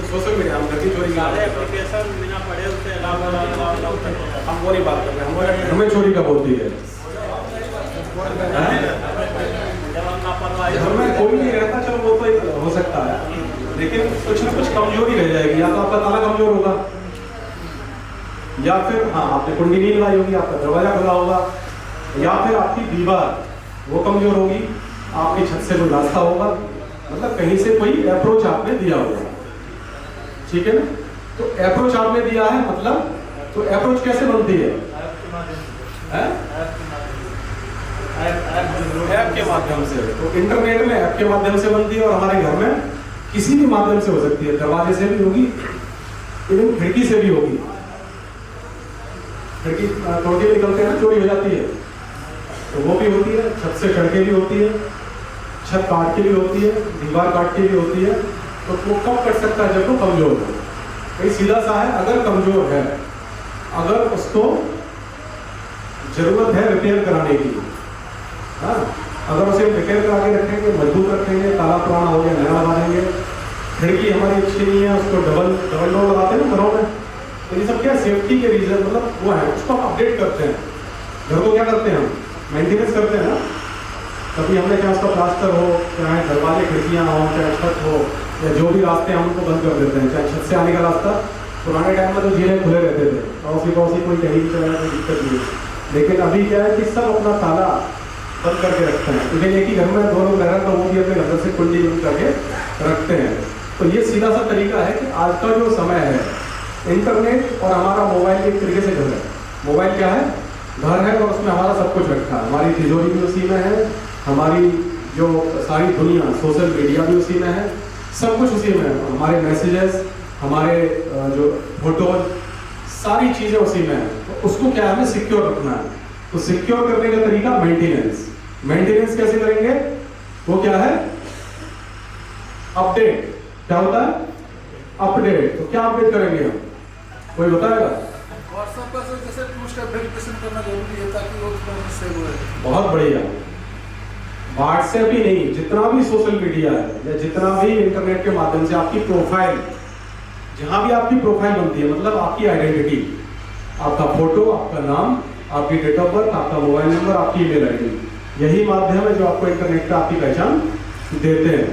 सोशल मीडिया, हम घर की चोरी सारे एप्लीकेशन बिना पढ़े उससे अलावा हम वो नहीं बात कर रहे हैं, हमारे घर में चोरी कब होती है? घर में कोई नहीं रहता, चलो वो तो हो सकता है, लेकिन कुछ ना कुछ कमजोरी रह जाएगी, या तो आपका ताला कमजोर होगा, या फिर हाँ आपने कुंडी नहीं लगाई होगी, आपका दरवाजा खुला होगा, या फिर आपकी दीवार वो कमजोर होगी, आपकी छत से कोई रास्ता होगा, मतलब कहीं से कोई अप्रोच आपने दिया होगा। ठीक है ना, तो अप्रोच आपने दिया है, मतलब तो अप्रोच कैसे बनती है? ऐप के माध्यम से। तो इंटरनेट में ऐप के माध्यम से बनती है, और हमारे घर में किसी भी माध्यम से हो सकती है, दरवाजे से भी होगी, इवन खिड़की से भी होगी, खिड़की तोड़ के निकलते हैं चोरी हो जाती है, तो वो भी होती है, छत से चढ़ के भी होती है, छत काट के भी होती है, दीवार काट के भी होती है। तो वो कब कर सकता है? जब वो कमजोर हो। भाई सीधा सा है, अगर कमजोर है, अगर उसको जरूरत है रिपेयर कराने की, हाँ, अगर उसे रिपेयर करा के रखेंगे, मजबूत रखेंगे, ताला पुराना हो गया नया लगा देंगे, खिड़की हमारी अच्छी नहीं है, उसको डबल डोर लगाते हैं ना घरों में, तो ये सब क्या सेफ्टी के रीजन, मतलब वो है, उसको हम अपडेट करते हैं, घर को क्या करते हैं हम मेंटेनेंस करते हैं ना। कभी हमने चाहे उसका प्लास्टर हो, चाहे दरवाजे खिड़कियाँ हो, चाहे छत हो, या जो भी रास्ते हम उनको बंद कर देते हैं, चाहे छत से आने का रास्ता, पुराने टाइम में तो झीलें खुले रहते थे, पड़ोसी पड़ोसी कोई कहीं भी चला कोई दिक्कत नहीं, लेकिन अभी क्या है कि सब अपना ताला बंद करके रखते हैं, क्योंकि एक ही घर में दो लोग रह रहे हैं, तो वो भी अपने घर से कुंडी बंद करके रखते हैं। तो ये सीधा सा तरीका है कि आज का जो समय है, इंटरनेट और हमारा मोबाइल एक तरीके से घर है। मोबाइल क्या है? घर है, और उसमें हमारा सब कुछ रखा है, हमारी तिजोरी भी उसी में है, हमारी जो सारी दुनिया सोशल मीडिया भी उसी में है, सब कुछ उसी में है, हमारे मैसेजेस, हमारे जो फोटोज, सारी चीज़ें उसी में है। तो उसको क्या हमें सिक्योर रखना है, तो सिक्योर करने का तरीका मेंटेनेंस। मेंटेनेंस कैसे करेंगे? वो क्या है? अपडेट। क्या होता है? अपडेट। तो क्या अपडेट करेंगे हम? कोई बताएगा? व्हाट्सएप पर जैसे टू स्टेप वेरिफिकेशन करना जरूरी है ताकि वो सेव हो। बहुत बढ़िया। व्हाट्सएप ही नहीं, जितना भी सोशल मीडिया है या जितना भी इंटरनेट के माध्यम से आपकी प्रोफाइल, जहां भी आपकी प्रोफाइल बनती है, मतलब आपकी आइडेंटिटी, आपका फोटो, आपका नाम, आपकी डेट ऑफ बर्थ, आपका मोबाइल नंबर, आपकी ईमेल आईडी, यही माध्यम है जो आपको इंटरनेट पे आपकी पहचान देते हैं।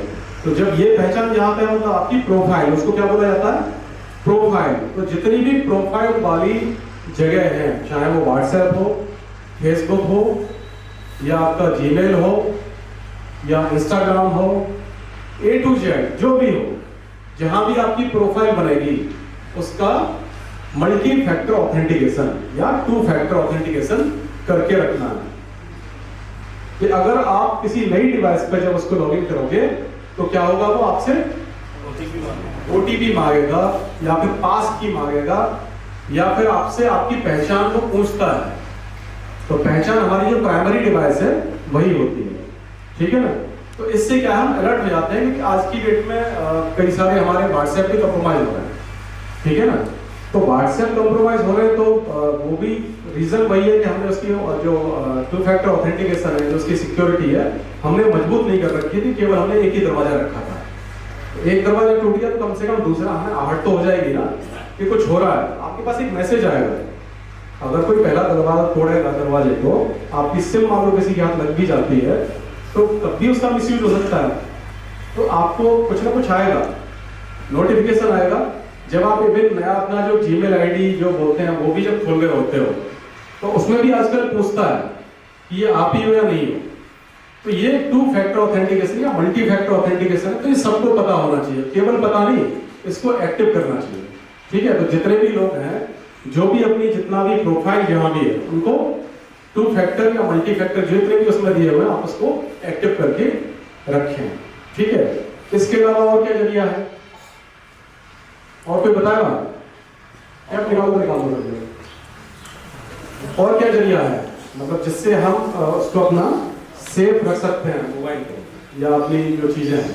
तो जब ये पहचान यहाँ पे मतलब आपकी प्रोफाइल, उसको क्या बोला जाता है? प्रोफाइल। तो जितनी भी प्रोफाइल वाली जगह है, चाहे वो व्हाट्सएप हो, फेसबुक हो, या आपका जीमेल हो, या इंस्टाग्राम हो, A to Z जो भी हो, जहां भी आपकी प्रोफाइल बनेगी उसका मल्टी फैक्टर ऑथेंटिकेशन या 2 फैक्टर ऑथेंटिकेशन करके रखना है कि अगर आप किसी नई डिवाइस पर जब उसको लॉगिन करोगे तो क्या होगा, वो आपसे OTP मांगेगा या फिर पास की मांगेगा या फिर आपसे आपकी पहचान को पूछता है। तो पहचान हमारी जो प्राइमरी डिवाइस है वही होती है, ठीक है ना। तो इससे क्या हम अलर्ट हो जाते हैं कि आज की डेट में कई सारे हमारे व्हाट्सएप भी कंप्रोमाइज हो रहे हैं, ठीक है ना। तो व्हाट्सएप कंप्रोमाइज हो रहे हैं तो वो भी रीजन वही है कि हमने उसकी जो 2 फैक्टर ऑथेंटिकेशन है, जो उसकी सिक्योरिटी है, हमने मजबूत नहीं कर रखी थी, केवल हमने एक ही दरवाजा रखा था। एक दरवाजा टूट गया तो कम से कम दूसरा हमें आहट तो हो जाएगी ना कि कुछ हो रहा है। आपके पास एक मैसेज आएगा, अगर कोई पहला दरवाजा तोड़ेगा दरवाजे को, आपकी सिम मान लो किसी के हाथ लग भी जाती है तो तब भी उसका मिसयूज हो सकता है। तो आपको कुछ ना कुछ आएगा, नोटिफिकेशन आएगा। जब आप इवन नया अपना जो जीमेल आईडी जो बोलते हैं वो भी जब खोल रहे होते हो तो उसमें भी आजकल पूछता है कि ये आप ही हो या नहीं हो। तो ये 2 फैक्टर ऑथेंटिकेशन या मल्टी फैक्टर ऑथेंटिकेशन है, तो ये सबको पता होना चाहिए, केवल पता नहीं, इसको एक्टिव करना चाहिए, ठीक है। तो जितने भी लोग हैं, जो भी अपनी जितना भी प्रोफाइल जहां भी है, उनको 2 फैक्टर या मल्टी फैक्टर जितने भी उसमें दिए हुए हैं आप उसको एक्टिव करके रखें, ठीक है। इसके अलावा और क्या जरिया है, और कोई बताएगा क्या और क्या जरिया है, मतलब जिससे हम उसको अपना सेफ रख सकते हैं मोबाइल को या अपनी जो चीजें हैं।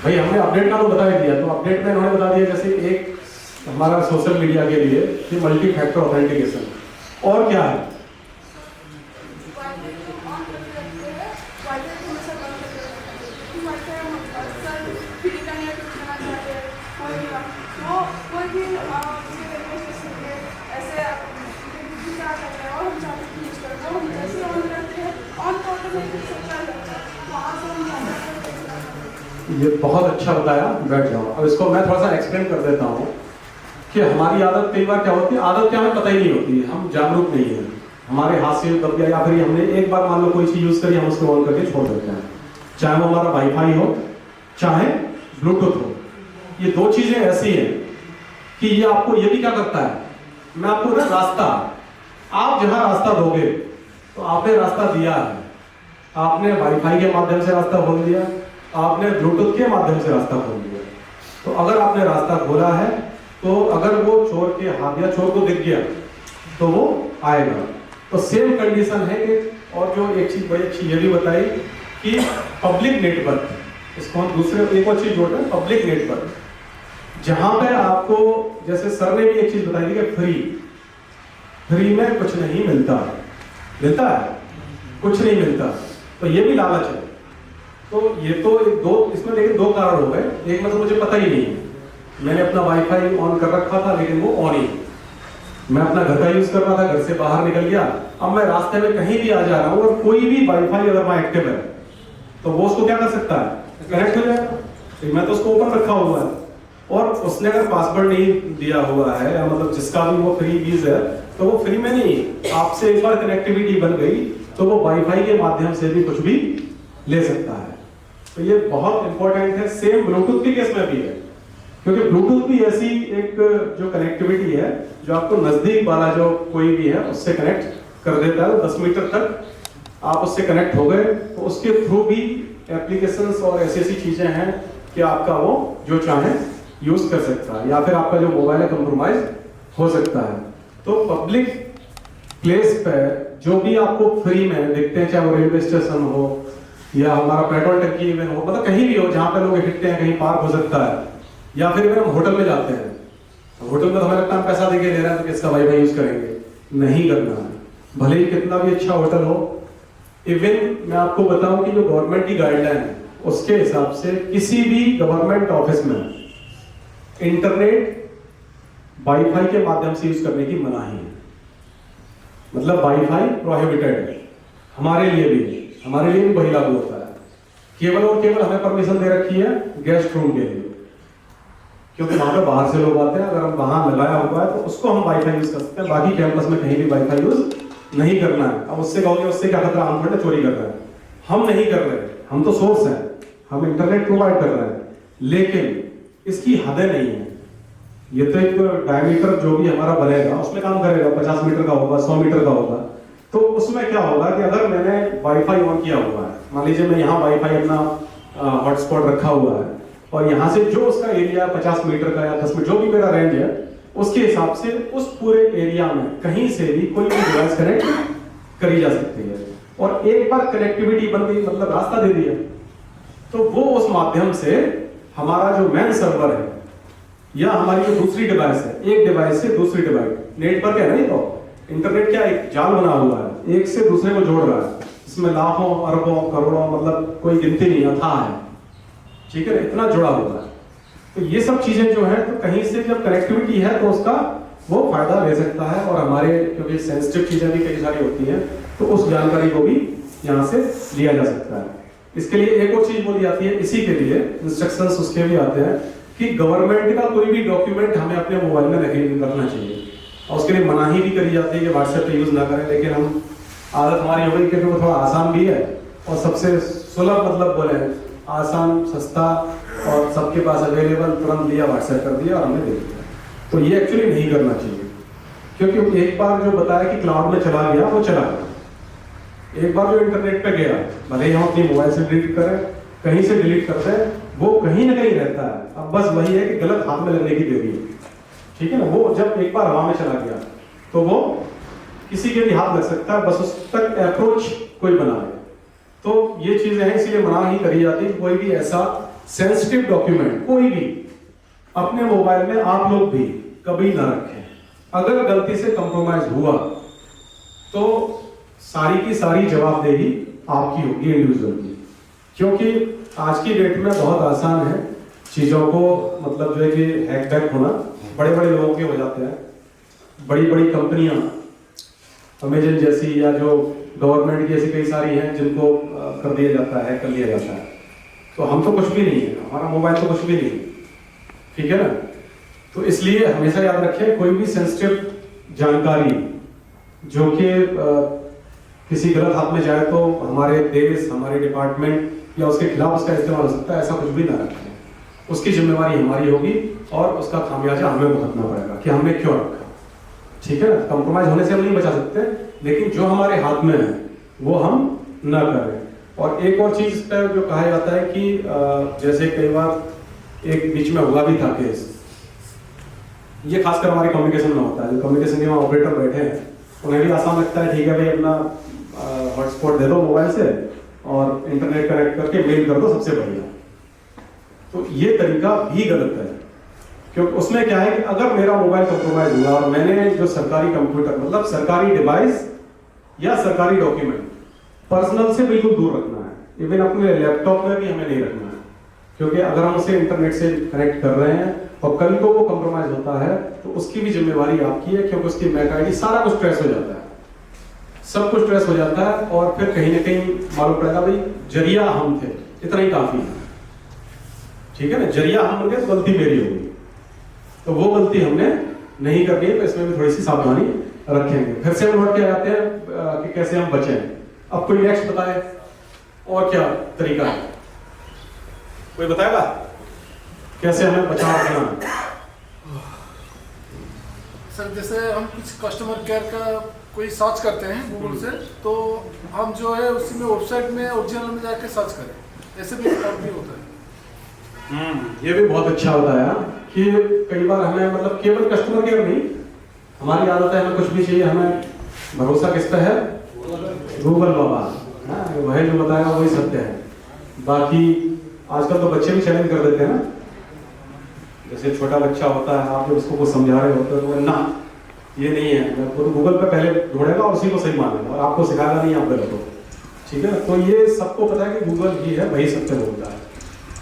भाई हमने अपडेट का तो बता ही दिया, तो अपडेट में उन्होंने बता दिया जैसे एक हमारा सोशल मीडिया के लिए कि मल्टी फैक्टर ऑथेंटिकेशन। और क्या है, ये बहुत अच्छा बताया, बैठ जाओ। अब इसको मैं थोड़ा सा एक्सप्लेन कर देता हूँ कि हमारी आदत कई बार क्या होती है, आदत क्या हमें पता ही नहीं होती है, हम जागरूक नहीं है, हमारे हाथ से दब गया या फिर हमने एक बार मान लो कोई चीज यूज करी, हम उसको ऑन करके छोड़ देते हैं, चाहे वो हमारा वाईफाई हो चाहे ब्लूटूथ हो। ये 2 चीजें ऐसी हैं कि ये आपको ये भी क्या करता है, मैं आपको ना रास्ता, आप जहां रास्ता दोगे तो आपने रास्ता दिया है, आपने वाईफाई के माध्यम से रास्ता खोल दिया, आपने ब्लूटूथ के माध्यम से रास्ता खोल दिया। तो अगर आपने रास्ता खोला है तो अगर वो चोर के हाथ या चोर को दिख गया तो वो आएगा। तो सेम कंडीशन है कि, और जो एक चीज बड़ी अच्छी ये भी बताई कि पब्लिक नेटवर्क, इसको हम दूसरे एक और चीज जोड़ते हैं, पब्लिक नेटवर्क, जहां पे आपको जैसे सर ने भी एक चीज बताई थी कि फ्री में कुछ नहीं मिलता, मिलता है कुछ नहीं मिलता, तो ये भी लालच है। तो ये तो इसमें लेकिन 2 कारण हो गए। एक मतलब मुझे पता ही नहीं, मैंने अपना वाईफाई ऑन कर रखा था लेकिन वो ऑन ही, मैं अपना घर का यूज कर रहा था, घर से बाहर निकल गया, अब मैं रास्ते में कहीं भी आ जा रहा हूँ और कोई भी वाईफाई अगर वहां एक्टिव है तो वो उसको क्या कर सकता है, कनेक्ट हो जाएगा। तो मैं तो उसको ओपन रखा हुआ है और उसने अगर पासवर्ड नहीं दिया हुआ है या मतलब जिसका भी वो फ्री यूज है तो वो फ्री में नहीं, आपसे एक बार कनेक्टिविटी बन गई तो वो वाईफाई के माध्यम से भी कुछ भी ले सकता है। तो ये बहुत इंपॉर्टेंट है। सेम ब्लूटूथ के केस में भी है, क्योंकि ब्लूटूथ भी ऐसी एक जो कनेक्टिविटी है जो आपको नजदीक वाला जो कोई भी है उससे कनेक्ट कर देता है। 10 मीटर तक आप उससे कनेक्ट हो गए तो उसके थ्रू भी एप्लीकेशंस और ऐसी ऐसी चीजें हैं कि आपका वो जो चाहे यूज कर सकता है या फिर आपका जो मोबाइल है कंप्रोमाइज हो सकता है। तो पब्लिक प्लेस पे जो भी आपको फ्री में देखते हैं, चाहे वो रेलवे स्टेशन हो या हमारा पेट्रोल टंकी में हो, मतलब कहीं भी हो जहाँ पे लोग इकट्ठे हैं, कहीं पार्क हो सकता है या फिर हम होटल में जाते हैं, होटल में तो हमें लगता है पैसा देके ले रहे हैं तो किसका वाईफाई यूज करेंगे, नहीं करना है, भले ही कितना भी अच्छा होटल हो। इवन मैं आपको बताऊं कि जो गवर्नमेंट की गाइडलाइन है उसके हिसाब से किसी भी गवर्नमेंट ऑफिस में इंटरनेट वाईफाई के माध्यम से यूज करने की मनाही है, मतलब वाईफाई प्रोहिबिटेड है। हमारे लिए भी वही लागू होता है। केवल और केवल हमें परमिशन दे रखी है गेस्ट रूम के लिए, क्योंकि वहां पे बाहर से लोग आते हैं, अगर हम वहां लगाया हुआ है तो उसको हम वाईफाई यूज कर सकते हैं, बाकी कैंपस में कहीं भी वाईफाई यूज नहीं करना है। अब उससे कहोगे उससे क्या खतरा, हम थोड़ा चोरी कर रहे हैं, हम नहीं कर रहे, हम तो सोर्स हैं, हम इंटरनेट प्रोवाइड कर रहे हैं, लेकिन इसकी हदें नहीं है। ये तो एक डायमीटर जो भी हमारा बनेगा उसमें काम करेगा, 50 मीटर का होगा, 100 मीटर का होगा। तो उसमें क्या होगा कि अगर मैंने वाईफाई ऑन किया हुआ है, मान लीजिए मैं यहाँ वाईफाई अपना हॉटस्पॉट रखा हुआ है, और यहाँ से जो उसका एरिया 50 मीटर का या 10 मीटर जो भी मेरा रेंज है, उसके हिसाब से उस पूरे एरिया में कहीं से भी कोई भी डिवाइस कनेक्ट करी जा सकती है। और एक बार कनेक्टिविटी बन गई, मतलब रास्ता दे दिया, तो वो उस माध्यम से हमारा जो मेन सर्वर है या हमारी जो दूसरी डिवाइस है, एक डिवाइस से दूसरी डिवाइस, नेटवर्क है नहीं, तो इंटरनेट क्या एक जाल बना हुआ है, एक से दूसरे को जोड़ रहा है, इसमें लाखों अरबों करोड़ों, मतलब कोई गिनती नहीं, अथाह है, ठीक है, इतना जुड़ा हुआ है। तो ये सब चीजें जो है, तो कहीं से जब कनेक्टिविटी है तो उसका वो फायदा ले सकता है, और हमारे क्योंकि सेंसिटिव चीजें भी कई सारी होती हैं, तो उस जानकारी को भी यहाँ से लिया जा सकता है। इसके लिए एक और चीज बोली जाती है, इसी के लिए इंस्ट्रक्शंस उसके भी आते हैं कि गवर्नमेंट का कोई भी डॉक्यूमेंट हमें अपने मोबाइल में नहीं रखना चाहिए, और उसके लिए मनाही भी करी जाती है कि व्हाट्सएप पे यूज ना करें। लेकिन हम आदत हमारी हो गई क्योंकि वो थोड़ा आसान भी है और सबसे सुलभ, मतलब बोले आसान, सस्ता और सबके पास अवेलेबल, तुरंत लिया, व्हाट्सएप कर दिया और हमने दे दिया। तो ये एक्चुअली नहीं करना चाहिए, क्योंकि एक बार जो बताया कि क्लाउड में चला गया, वो चला गया। एक बार जो इंटरनेट पे गया, भले ही हम अपनी मोबाइल से डिलीट करें, कहीं से डिलीट करते हैं, वो कहीं ना कहीं रहता है। अब बस वही है कि गलत हाथ में लगने की देरी है, ठीक है ना। वो जब एक बार हवा में चला गया तो वो किसी के भी हाथ लग सकता है, बस उस तक अप्रोच कोई बनाए। तो ये चीजें हैं, इसलिए मना ही करी जाती है कोई भी ऐसा सेंसिटिव डॉक्यूमेंट कोई भी अपने मोबाइल में आप लोग भी कभी ना रखें। अगर गलती से कंप्रोमाइज हुआ तो सारी की सारी जवाबदेही आपकी होगी, इंडिविजुअल की, क्योंकि आज की डेट में बहुत आसान है चीजों को, मतलब जो है कि हैक बैक होना बड़े बड़े लोगों के हो जाते हैं। बड़ी बड़ी कंपनियां, अमेजन जैसी, या जो गवर्नमेंट की ऐसी कई सारी हैं जिनको कर दिया जाता है, कर लिया जाता है। तो हम तो कुछ भी नहीं है, हमारा मोबाइल तो कुछ भी नहीं है, ठीक है ना। तो इसलिए हमेशा याद रखें, कोई भी सेंसिटिव जानकारी जो कि किसी गलत हाथ में जाए तो हमारे देश, हमारे डिपार्टमेंट या उसके खिलाफ उसका इस्तेमाल हो सकता है, ऐसा कुछ भी ना रखें। उसकी जिम्मेवारी हमारी होगी और उसका खामियाजा हमें भुगतना पड़ेगा कि हमने क्यों रखा, ठीक है ना। कंप्रोमाइज होने से हम नहीं बचा सकते, लेकिन जो हमारे हाथ में है वो हम ना करें। और एक और चीज पर जो कहा जाता है कि जैसे कई बार एक बीच में हुआ भी था केस, ये खासकर हमारे कम्युनिकेशन में होता है, जो कम्युनिकेशन के वहाँ ऑपरेटर बैठे हैं उन्हें भी आसान लगता है, ठीक है भाई अपना हॉटस्पॉट दे दो मोबाइल से और इंटरनेट कनेक्ट करके मेल कर दो, सबसे बढ़िया। तो ये तरीका भी गलत है, क्योंकि उसमें क्या है कि अगर मेरा मोबाइल कंप्रोमाइज हुआ और मैंने जो सरकारी कंप्यूटर, मतलब सरकारी डिवाइस या सरकारी डॉक्यूमेंट पर्सनल से बिल्कुल दूर रखना है। इवन अपने लैपटॉप में भी हमें नहीं रखना है, क्योंकि अगर हम उसे इंटरनेट से कनेक्ट कर रहे हैं और कल को वो कंप्रोमाइज होता है तो उसकी भी जिम्मेवारी आपकी है, क्योंकि उसकी मैक आईडी सारा कुछ ट्रेस हो जाता है, सब कुछ ट्रेस हो जाता है। और फिर कहीं ना कहीं मालूम पड़ेगा भाई जरिया हम थे, इतना ही काफी है, ठीक है ना। जरिया हम बन गए तो गलती मेरी होगी, तो वो गलती हमने नहीं करनी है। तो इसमें भी थोड़ी सी सावधानी रखेंगे। फिर से हम लौट के आते हैं कि कैसे हम बचें। अब कोई नेक्स्ट बताए और क्या तरीका है, कोई बताएगा कैसे हमें बचाव करना है? सर जैसे हम कुछ कस्टमर केयर का कोई सर्च करते हैं गूगल से, तो हम जो है उसी में वेबसाइट में ओरिजिनल में जाके सर्च करें, ऐसे भी होता है। ये भी बहुत अच्छा बताया कि कई बार हमें, मतलब केवल कस्टमर केयर नहीं, हमारी आदत है हमें कुछ भी चाहिए, हमें भरोसा किस पे है? गूगल बाबा, वह जो बताएगा वही सत्य है। बाकी आजकल तो बच्चे भी चैलेंज कर देते हैं ना, जैसे छोटा बच्चा होता है, आप जब उसको कुछ समझा रहे होते हो तो ना ये नहीं है, वो गूगल पे पहले ढूंढेगा और उसी को सही मानेगा और आपको सिखाएगा नहीं आप गलत हो, ठीक है ना। तो ये सबको पता है कि गूगल ही है, वही सत्य बोलता है।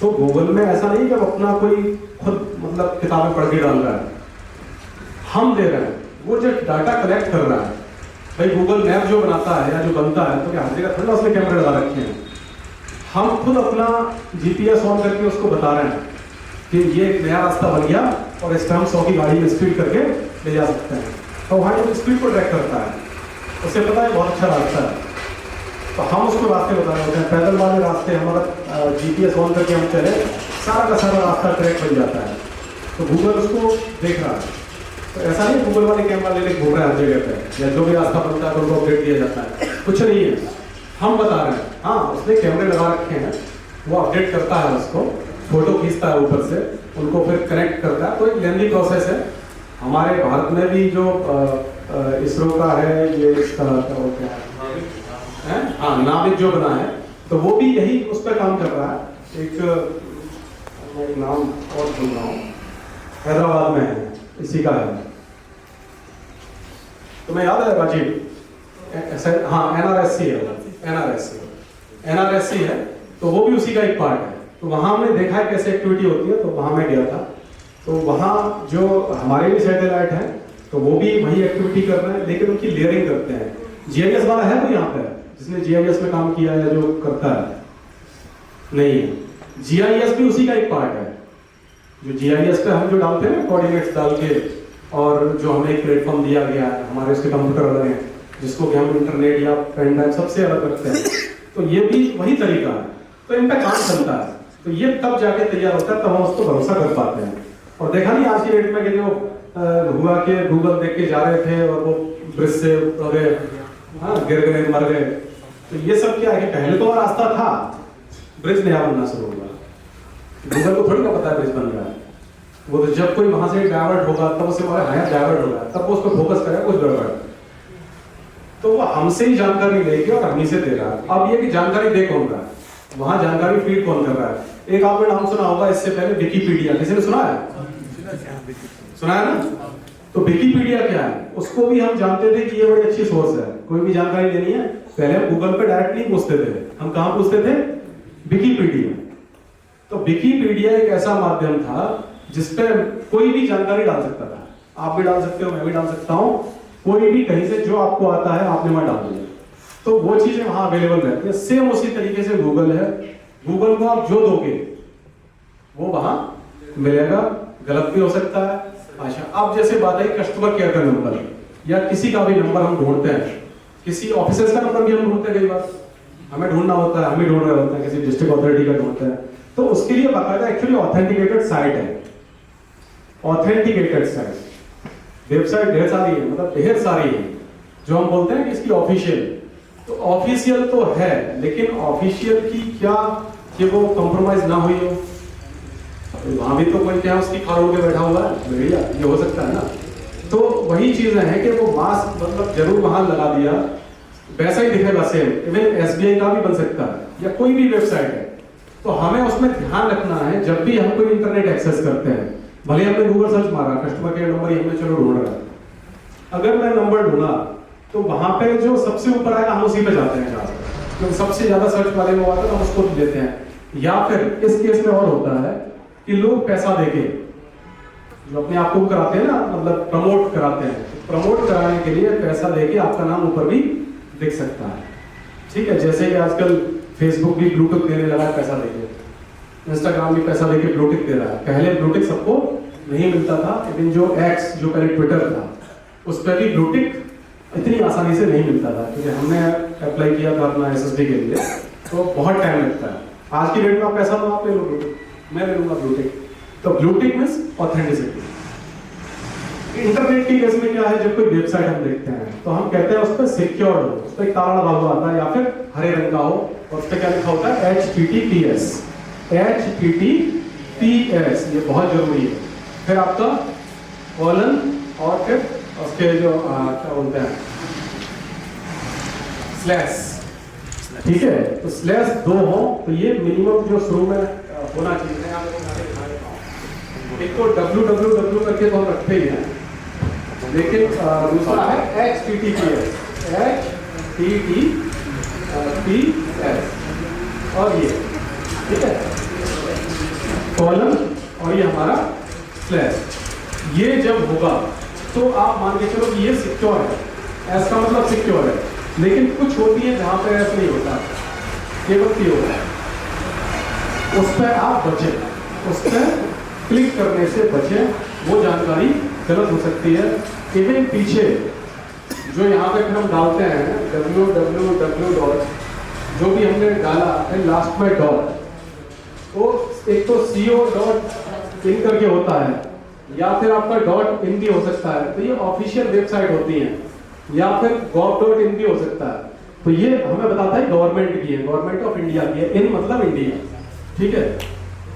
तो गूगल में ऐसा नहीं कि अपना कोई खुद मतलब किताबें पढ़ के डाल रहा है, हम दे रहे हैं। वो जो डाटा कलेक्ट कर रहा है, भाई गूगल मैप जो बनाता है या जो बनता है, तो क्या हर जगह थोड़ा उसने कैमरे लगा रखे हैं, हम खुद अपना जीपीएस ऑन करके उसको बता रहे हैं कि ये एक नया रास्ता बन गया और इस पर हम 100 की गाड़ी में स्पीड करके ले जा सकते हैं। तो वहाँ जो स्पीड को ट्रैक करता है, उसे पता है बहुत अच्छा रास्ता है। तो हम उसको रास्ते बता रहे होते हैं, पैदल वाले रास्ते हमारा GPS ऑन करके हम चले, सारा का सारा रास्ता ट्रैक बन जाता है, तो गूगल उसको देख रहा है। तो ऐसा नहीं गूगल वाले कैमरा लेके घूम रहे हैं हर जगह पे, या जो भी रास्ता बनता है तो उनको अपडेट दिया जाता है, कुछ नहीं है, हम बता रहे हैं। हाँ, उसने कैमरे लगा रखे हैं, वो अपडेट करता है उसको, फोटो खींचता है ऊपर से, उनको फिर कनेक्ट करता है। तो एक लेंदी प्रोसेस है। हमारे भारत में भी जो इसरो का है, ये इसका क्या है, हाँ, नाविक जो बना है, तो वो भी यही उस पर काम कर रहा है। एक नाम और सुन रहा हूँ, हैदराबाद में है, इसी का है, तुम्हें याद है राजीव? हाँ, NRSC है, तो वो भी उसी का एक पार्ट है। तो वहाँ हमने देखा है कैसे एक्टिविटी होती है, तो वहाँ मैं गया था। तो वहाँ जो हमारे भी सैटेलाइट हैं, तो वो भी वही एक्टिविटी कर रहे हैं, लेकिन उनकी लेयरिंग करते हैं। GIS वाला है वो यहाँ पे, जिसने GIS में काम किया है, जो करता है? नहीं है। GIS भी उसी का एक पार्ट है। जो GIS पे हम जो डालते हैं ना, कोऑर्डिनेट्स डाल के, और जो हमें एक प्लेटफॉर्म दिया गया है, हमारे उसके कंप्यूटर अलग हैं, जिसको कि हम इंटरनेट या पेन ड्राइव सबसे अलग रखते हैं, तो ये भी वही तरीका है। तो इन पे काम चलता है, तो ये तब जाके तैयार होता है, तब हम उसको भरोसा कर पाते हैं। और देखा नहीं आज की डेट में कि जो हुआ कि गूगल देख के जा रहे थे और वो ब्रिज से गिर गए, मर गए। तो ये सब क्या है कि पहले तो रास्ता था, ब्रिज नया बनना शुरू हुआ। गूगल को थोड़ी ना पता है ब्रिज बन रहा है, वो तो जब कोई वहां से डाइवर्ट होगा तब उसे डाइवर्ट होगा, तब वो उस पर फोकस करेगा कुछ गड़बड़, तो वो हमसे ही जानकारी लेगी और हम ही से दे रहा है। अब ये कि जानकारी दे कौन रहा है, वहां जानकारी फीड कौन कर रहा है? एक आपने नाम सुना होगा इससे पहले, विकिपीडिया। किसी ने सुना है? सुना है ना? तो विकिपीडिया क्या है, उसको भी हम जानते थे कि ये बड़ी अच्छी सोर्स है, कोई भी जानकारी लेनी है पहले हम गूगल पे डायरेक्ट नहीं पूछते थे, हम कहां पूछते थे? विकिपीडिया। तो विकिपीडिया एक ऐसा माध्यम था जिसपे कोई भी जानकारी डाल सकता था। आप भी डाल सकते हो, मैं भी डाल सकता हूं, कोई भी कहीं से जो आपको आता है आपने वहां डाल दिया, तो वो चीजें वहां अवेलेबल रहती है। सेम उसी तरीके से गूगल है, गूगल को आप जो दोगे वो वहां मिलेगा, गलत भी हो सकता है। अच्छा, अब जैसे बात है कस्टमर केयर का नंबर या किसी का भी नंबर हम ढूंढते हैं, किसी ऑफिसर्स का नंबर भी हम ढूंढते हैं, कई बार हमें ढूंढना होता है, हम ही ढूंढ रहे होते हैं, किसी डिस्ट्रिक्ट अथॉरिटी का ढूंढते हैं, तो उसके लिए बाकायदा एक्चुअली ऑथेंटिकेटेड साइट है। ऑथेंटिकेटेड साइट वेबसाइट ढेर सारी है, मतलब ढेर सारी है, जो हम बोलते हैं कि इसकी ऑफिशियल, तो ऑफिशियल तो है, लेकिन ऑफिशियल की क्या कि वो कॉम्प्रोमाइज ना हुई हो, वहां भी तो कोई क्या उसकी खाल के बैठा हुआ है भैया, ये हो सकता है ना। तो वही चीजें हैं कि वो मास्क मतलब जरूर वहां लगा दिया, वैसा ही दिखेगा सेम, इवन SBI का भी बन सकता है या कोई भी वेबसाइट है। तो हमें उसमें ध्यान रखना है, जब भी हम कोई इंटरनेट एक्सेस करते हैं, भले हमने गूगल सर्च मारा, कस्टमर केयर नंबर ही हमने चलो ढूंढ रहा है, अगर मैं नंबर ढूंढा तो वहां पे जो सबसे ऊपर आएगा हम उसी पे जाते हैं जहां क्योंकि सबसे ज्यादा सर्च वाले में आता है, हम उसको लेते हैं। या फिर इस केस में और होता है कि लोग पैसा देके जो अपने आप को कराते हैं ना, मतलब प्रमोट कराते हैं, प्रमोट कराने के लिए पैसा देके आपका नाम ऊपर भी दिख सकता है। ठीक है, जैसे कि आजकल फेसबुक भी ब्लूटिक देने लगा है पैसा देके, इंस्टाग्राम भी पैसा देके ब्लूटिक दे रहा है। पहले ब्लूटिक सबको नहीं मिलता था, लेकिन जो एक्स जो पहले ट्विटर था उस पर भी ब्लूटिक इतनी आसानी से नहीं मिलता था, क्योंकि हमने अप्लाई किया था अपना SSD के लिए, तो बहुत टाइम लगता है। आज की डेट में आप पैसा दो, आप ले लो ब्लूटिक, मैं ले लूंगा ब्लूटिक। तो ब्लूटिक मींस ऑथेंटिसिटी। इंटरनेट की केस में क्या है, जब कोई वेबसाइट हम देखते हैं तो हम कहते हैं उस पर सिक्योर हो, उस पर ताला लगा हुआ आता है या फिर हरे रंग का हो, और उस पर क्या लिखा होता है? HTTPS। HTTPS ये बहुत जरूरी है। फिर आपका कॉलन और फिर उसके जो क्या बोलते हैं स्लैश, ठीक है, तो स्लैश 2 हो, तो ये मिनिमम जो शुरू में होना चाहिए। एक तो www करके तो हम रखते ही हैं, लेकिन दूसरा है HTTPS, और ये ठीक है, कॉलम और ये हमारा स्लैश। ये जब होगा तो आप मान के चलो कि ये सिक्योर है, एस का मतलब सिक्योर है। लेकिन कुछ होती है जहां पर एस नहीं होता, केवल पी होता है, उस पर आप बचें, उस पर क्लिक करने से बचें, वो जानकारी गलत हो सकती है। इवन पीछे जो यहाँ पे हम डालते हैं www जो भी हमने डाला है लास्ट में डॉट, तो एक तो co.in करके होता है, या फिर आपका .in भी हो सकता है, तो ये ऑफिशियल वेबसाइट होती है, या फिर gov.in भी हो सकता है। तो ये हमें बताता है गवर्नमेंट की है, गवर्नमेंट ऑफ इंडिया की है, इन मतलब इंडिया, ठीक है।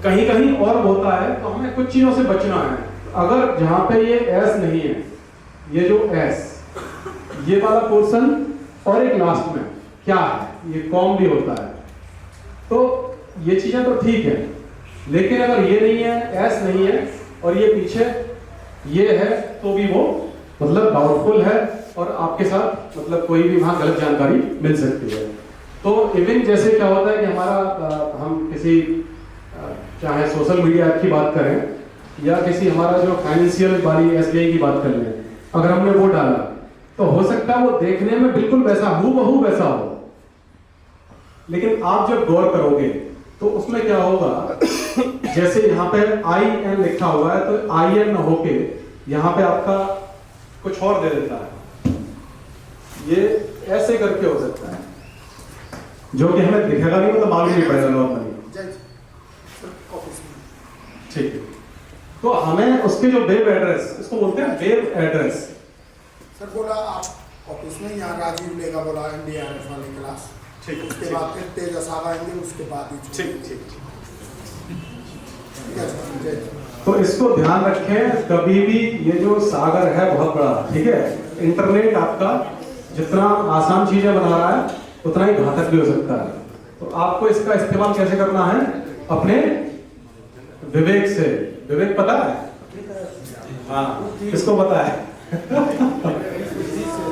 कहीं कहीं और होता है, तो हमें कुछ चीजों से बचना है। अगर जहां पे ये एस नहीं है, ये जो एस, ये वाला पोर्शन और एक लास्ट में क्या है, ये कॉम भी होता है, तो ये चीजें तो ठीक है। लेकिन अगर ये नहीं है, एस नहीं है और ये पीछे ये है, तो भी वो मतलब डाउटफुल है और आपके साथ मतलब कोई भी वहां गलत जानकारी मिल सकती है। तो इवन जैसे क्या होता है कि हमारा हम किसी चाहे सोशल मीडिया ऐप की बात करें या किसी हमारा जो फाइनेंशियल वाली SBI की बात कर लें, अगर हमने वो डाला तो हो सकता है वो देखने में बिल्कुल वैसा हूबहू वैसा हो, लेकिन आप जब गौर करोगे तो उसमें क्या होगा, जैसे यहाँ पे IN लिखा हुआ है तो IN न होके यहाँ पे आपका कुछ और दे देता है, ये ऐसे करके हो सकता है, जो कि हमें दिखेगा नहीं, मतलब मालूम नहीं पड़ेगा नॉर्मली, ठीक है। तो हमें उसके जो वेब एड्रेस, इसको बोलते हैं वेब एड्रेस। सर बोला आप ऑफिस में यहाँ राजीव लेगा, बोला NDRF वाली क्लास, ठीक है, उसके बाद फिर तेजस आएंगे, उसके बाद ही ठीक ठीक। तो तो इसको ध्यान रखें, कभी भी ये जो सागर है बहुत बड़ा, ठीक है, इंटरनेट आपका जितना आसान चीजें बना रहा है उतना ही घातक भी हो सकता है। तो आपको इसका इस्तेमाल कैसे करना है, अपने विवेक से। विवेक पता है? हाँ, किसको पता है?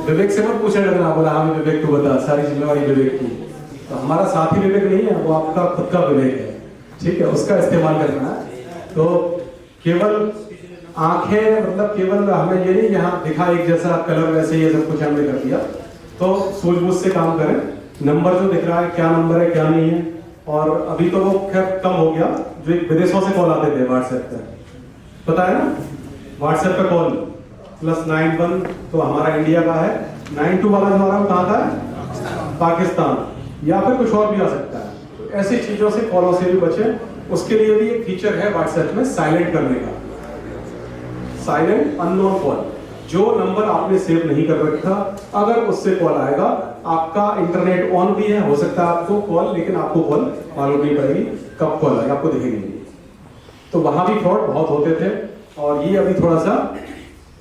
विवेक से मत पूछे लगना, बोला हाँ विवेक को बता, सारी जिम्मेवारी विवेक की। तो हमारा साथी विवेक नहीं है, वो आपका खुद का विवेक है, ठीक है, उसका इस्तेमाल करना है। तो केवल आंखें, मतलब केवल हमें ये नहीं यहाँ दिखा एक जैसा कलर वैसे ये सब कुछ हमने कर दिया, तो सूझबूझ से काम करें। नंबर जो दिख रहा है, क्या नंबर है क्या नहीं है, और अभी तो वो खैर कम हो गया, जो एक विदेशों से कॉल आते थे व्हाट्सएप पे, पता है ना, व्हाट्सएप पे कॉल +91 तो हमारा इंडिया का है, 92 वाला जो हमारा कहाँ का है, पाकिस्तान, या फिर कुछ और भी आ सकता है। तो ऐसी चीजों से, कॉलों से भी बचें। उसके लिए भी एक फीचर है व्हाट्सएप में साइलेंट करने का, साइलेंट अननोन कॉल, जो नंबर आपने सेव नहीं कर रखा, अगर उससे कॉल आएगा, आपका इंटरनेट ऑन भी है, हो सकता है आपको कॉल, लेकिन आपको कॉल मालूम नहीं पड़ेगी कब कॉल आएगी, आपको दिखेगी नहीं। तो वहां भी फ्रॉड बहुत होते थे, और ये अभी थोड़ा सा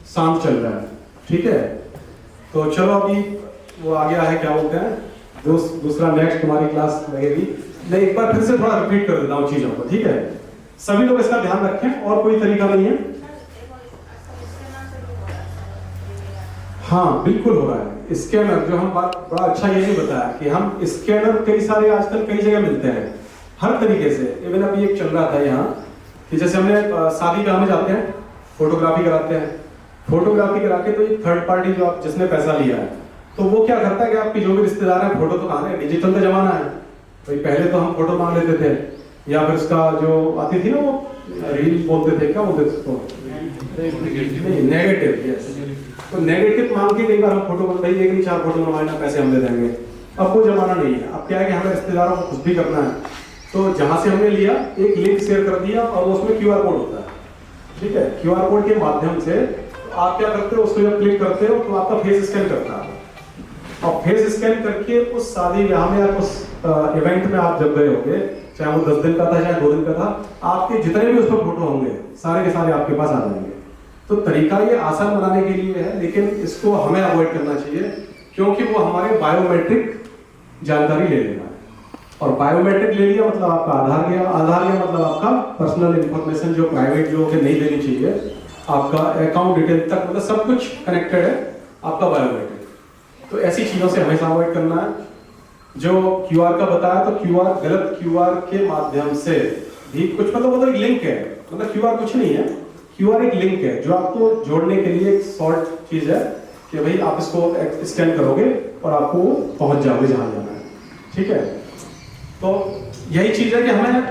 शांत चल रहा है, ठीक है। तो चलो अभी वो आ गया है, क्या बोलते हैं, दूसरा नेक्स्ट हमारी क्लास लगेगी। मैं एक बार फिर से थोड़ा रिपीट कर देता हूँ चीजों को, ठीक है। सभी लोग इसका ध्यान रखें, और कोई तरीका नहीं है। हाँ बिल्कुल हो रहा है। स्कैनर जो हम बात, बड़ा अच्छा ये नहीं बताया कि हम स्कैनर कई सारे आजकल कई जगह मिलते हैं, हर तरीके से। इवन अभी एक चल रहा था यहाँ कि जैसे हमने शादी ब्याह में जाते हैं, फोटोग्राफी कराते हैं, फोटोग्राफी करा के तो एक थर्ड पार्टी जो आप जिसने पैसा लिया है, तो वो क्या करता है कि आपके जो भी रिश्तेदार हैं, फोटो तो कहाँ है, डिजिटल का जमाना है भाई, पहले तो हम फोटो मांग लेते थे, या फिर उसका जो आती थी ना वो रील बोलते थे, क्या बोलते थे उसको, नेगेटिव, यस, तो नेगेटिव मांग के कई बार हम फोटो बनते हैं, 1-4 फोटो बनवाए ना, पैसे हम दे देंगे। अब वो जमाना नहीं है, अब क्या है कि हमें रिश्तेदारों को कुछ भी करना है, तो जहां से हमने लिया एक लिंक शेयर कर दिया, और उसमें QR कोड होता है, ठीक है। QR कोड के माध्यम से आप क्या करते हो, उसको जब क्लिक करते हो तो आपका फेस स्कैन करता है, और फेस स्कैन करके उस शादी ब्याह में या उस इवेंट में आप जब गए होंगे, चाहे वो 10 दिन का था चाहे 2 दिन का था, आपके जितने भी उस पर फोटो होंगे सारे के सारे आपके पास आ जाएंगे। तो तरीका ये आसान बनाने के लिए है, लेकिन इसको हमें अवॉइड करना चाहिए, क्योंकि वो हमारे बायोमेट्रिक जानकारी ले लेगा, और बायोमेट्रिक ले लिया मतलब आपका आधार गया, आधार गया मतलब आपका पर्सनल इंफॉर्मेशन जो प्राइवेट जो कि नहीं देनी चाहिए, आपका अकाउंट डिटेल तक, मतलब सब कुछ कनेक्टेड है आपका बायोमेट्रिक। तो ऐसी चीजों से हमेशा अवॉइड करना है। जो QR का बताया, तो QR गलत QR के माध्यम से भी कुछ, मतलब वो तो एक लिंक है, मतलब QR कुछ नहीं है, QR एक लिंक है जो आपको जोड़ने के लिए एक शॉर्ट चीज है कि भाई आप इसको स्कैन करोगे और आपको पहुंच जाओगे जहां जाना है, ठीक है। तो यही चीज है कि हमें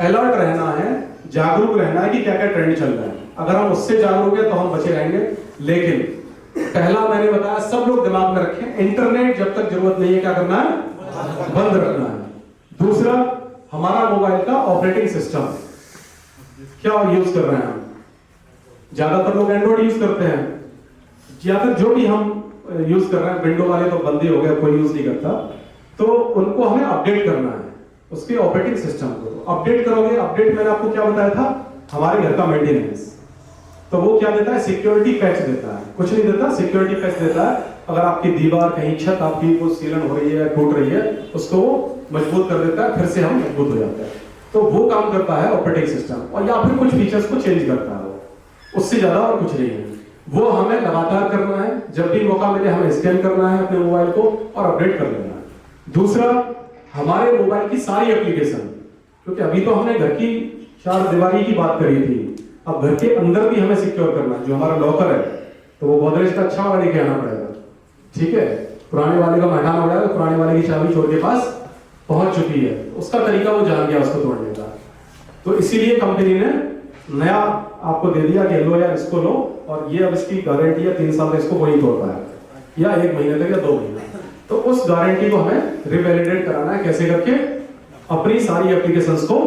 अलर्ट रहना है, जागरूक रहना है कि क्या क्या ट्रेंड चल रहा है। अगर हम उससे जागरूक है तो हम बचे रहेंगे। लेकिन पहला मैंने बताया, सब लोग दिमाग में रखें, इंटरनेट जब तक जरूरत नहीं है क्या करना है, बंद रखना है। दूसरा, हमारा मोबाइल का ऑपरेटिंग सिस्टम क्या यूज कर रहे हैं हम। ज्यादातर लोग एंड्रॉइड यूज करते हैं, या फिर जो भी हम यूज कर रहे हैं, विंडो वाले तो बंद ही हो गया, कोई यूज नहीं करता, तो उनको हमें अपडेट करना है उसके ऑपरेटिंग सिस्टम को। अपडेट करोगे, अपडेट मैंने आपको क्या बताया था, हमारे घर का मेंटेनेंस, तो वो क्या देता है, सिक्योरिटी पैच देता है, कुछ नहीं देता, सिक्योरिटी पैच देता है। अगर आपकी दीवार कहीं छत आपकी वो सीलन हो रही है, टूट रही है, उसको वो मजबूत कर देता है, फिर से हम मजबूत हो जाते हैं। तो वो काम करता है ऑपरेटिंग सिस्टम, और या फिर कुछ फीचर्स को चेंज करता है, उससे ज्यादा और कुछ नहीं है। वो हमें लगातार करना है, जब भी मौका मिले हमें स्कैन करना है अपने मोबाइल को और अपडेट कर लेना है। दूसरा, हमारे मोबाइल की सारी एप्लीकेशन, क्योंकि अभी तो हमने घर की चार दीवारी की बात करी थी, अब घर के अंदर भी हमें सिक्योर करना है। जो हमारा लॉकर है, तो वो गोदरेज का अच्छा वाला लेके आना पड़ेगा, ठीक है, पुराने वाले का हटाना पड़ेगा। पुराने वाले की चाबी चोर के पास पहुंच चुकी है, उसका तरीका वो जान गया उसको तोड़ने का, तो इसीलिए कंपनी ने नया आपको दे दिया कि लो यार इसको लो, और ये अब इसकी गारंटी है 3 साल तक इसको कोई तोड़ पाए, या 1 महीने तक या 2 महीने। तो उस गारंटी को हमें रिवैलिडेट कराना है, कैसे करके, अपनी सारी एप्लीकेशंस को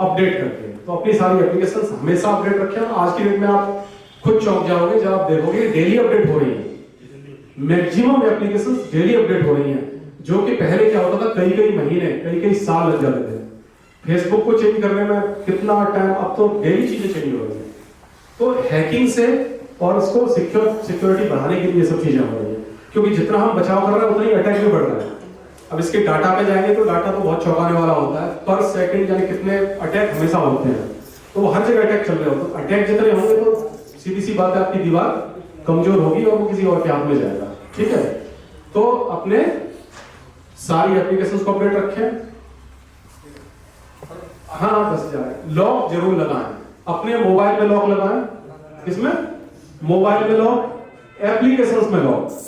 अपडेट करके। तो अपनी सारी एप्लीकेशंस हमेशा अपडेट रखें। आज की डेट में आप खुद चौंक जाओगे जब आप देखोगे डेली अपडेट हो रही है, मैक्सिमम एप्लीकेशंस डेली अपडेट हो रही हैं, जो कि पहले क्या होता था, कई कई महीने कई साल लग जाते थे फेसबुक को चेंज करने में, कितना टाइम, अब तो डेली चीजें चेंज हो रही है। तो हैकिंग से और उसको सिक्योरिटी बढ़ाने के लिए ये सब चीजें हो रही है, क्योंकि जितना हम बचाव कर रहे हैं उतना ही अटैक भी बढ़ रहा है। अब इसके डाटा पे जाएंगे तो डाटा तो बहुत चौंकाने वाला होता है, पर सेकंड यानी कितने अटैक हमेशा होते हैं, तो वो हर जगह अटैक चल रहे होते हैं। अटैक जितने होंगे तो सीधी सी बात है, आपकी दीवार कमजोर होगी और वो किसी और के हाथ में जाएगा, ठीक है। तो अपने सारी एप्लीकेशंस को अपडेट रखें। हाँ, बस जाए, लॉक जरूर लगाएं, अपने मोबाइल में लॉक लगाएं। किसमें? मोबाइल में लॉक, एप्लीकेशंस में लॉक।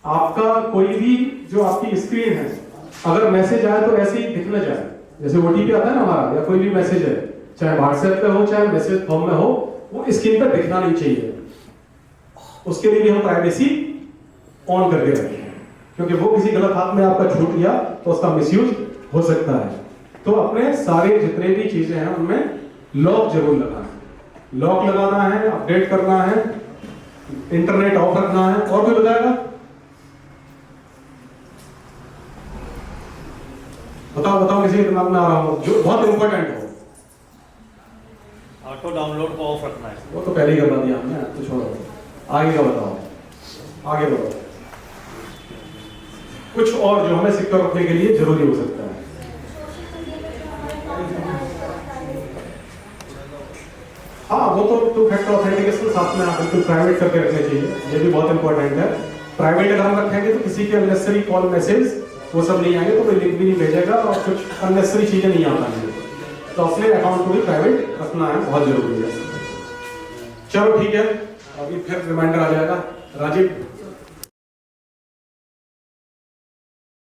आपका कोई भी जो आपकी स्क्रीन है, अगर मैसेज आए तो ऐसे ही दिख न जाए, जैसे ओटीपी आता है ना हमारा, या कोई भी मैसेज है, चाहे व्हाट्सएप पे हो चाहे मैसेज फॉर्म में हो, वो स्क्रीन पर दिखना नहीं चाहिए। उसके लिए भी हम प्राइवेसी ऑन करके रखें, क्योंकि वो किसी गलत हाथ में आपका छूट गया तो उसका मिसयूज हो सकता है। तो अपने सारे जितने भी चीजें हैं उनमें लॉक जरूर लगाना है, लॉक लगाना है, अपडेट करना है, इंटरनेट ऑफ रखना है। और कोई बताएगा? बताओ किसी के दिमाग में आ रहा हो जो बहुत इंपॉर्टेंट हो। ऑटो डाउनलोड को ऑफ रखना है। वो तो पहले ही करवा दिया हमने, तो छोड़ो, आगे का बताओ, आगे बताओ कुछ और जो हमें सिक्योर रखने के लिए जरूरी हो सकता है। हाँ, वो तो 2 फैक्टर ऑथेंटिकेशन साथ में आप बिल्कुल प्राइवेट करके रखने चाहिए, ये भी बहुत इंपॉर्टेंट है। प्राइवेट अगर हम रखेंगे तो किसी के अननेसेसरी कॉल मैसेज वो सब नहीं आएंगे, तो कोई लिंक भी नहीं भेजेगा और कुछ अननेसेसरी चीजें नहीं आ पाएंगी। तो अपने अकाउंट को भी प्राइवेट रखना है, बहुत जरूरी है। चलो ठीक है, अभी फिर रिमाइंडर आ जाएगा। राजीव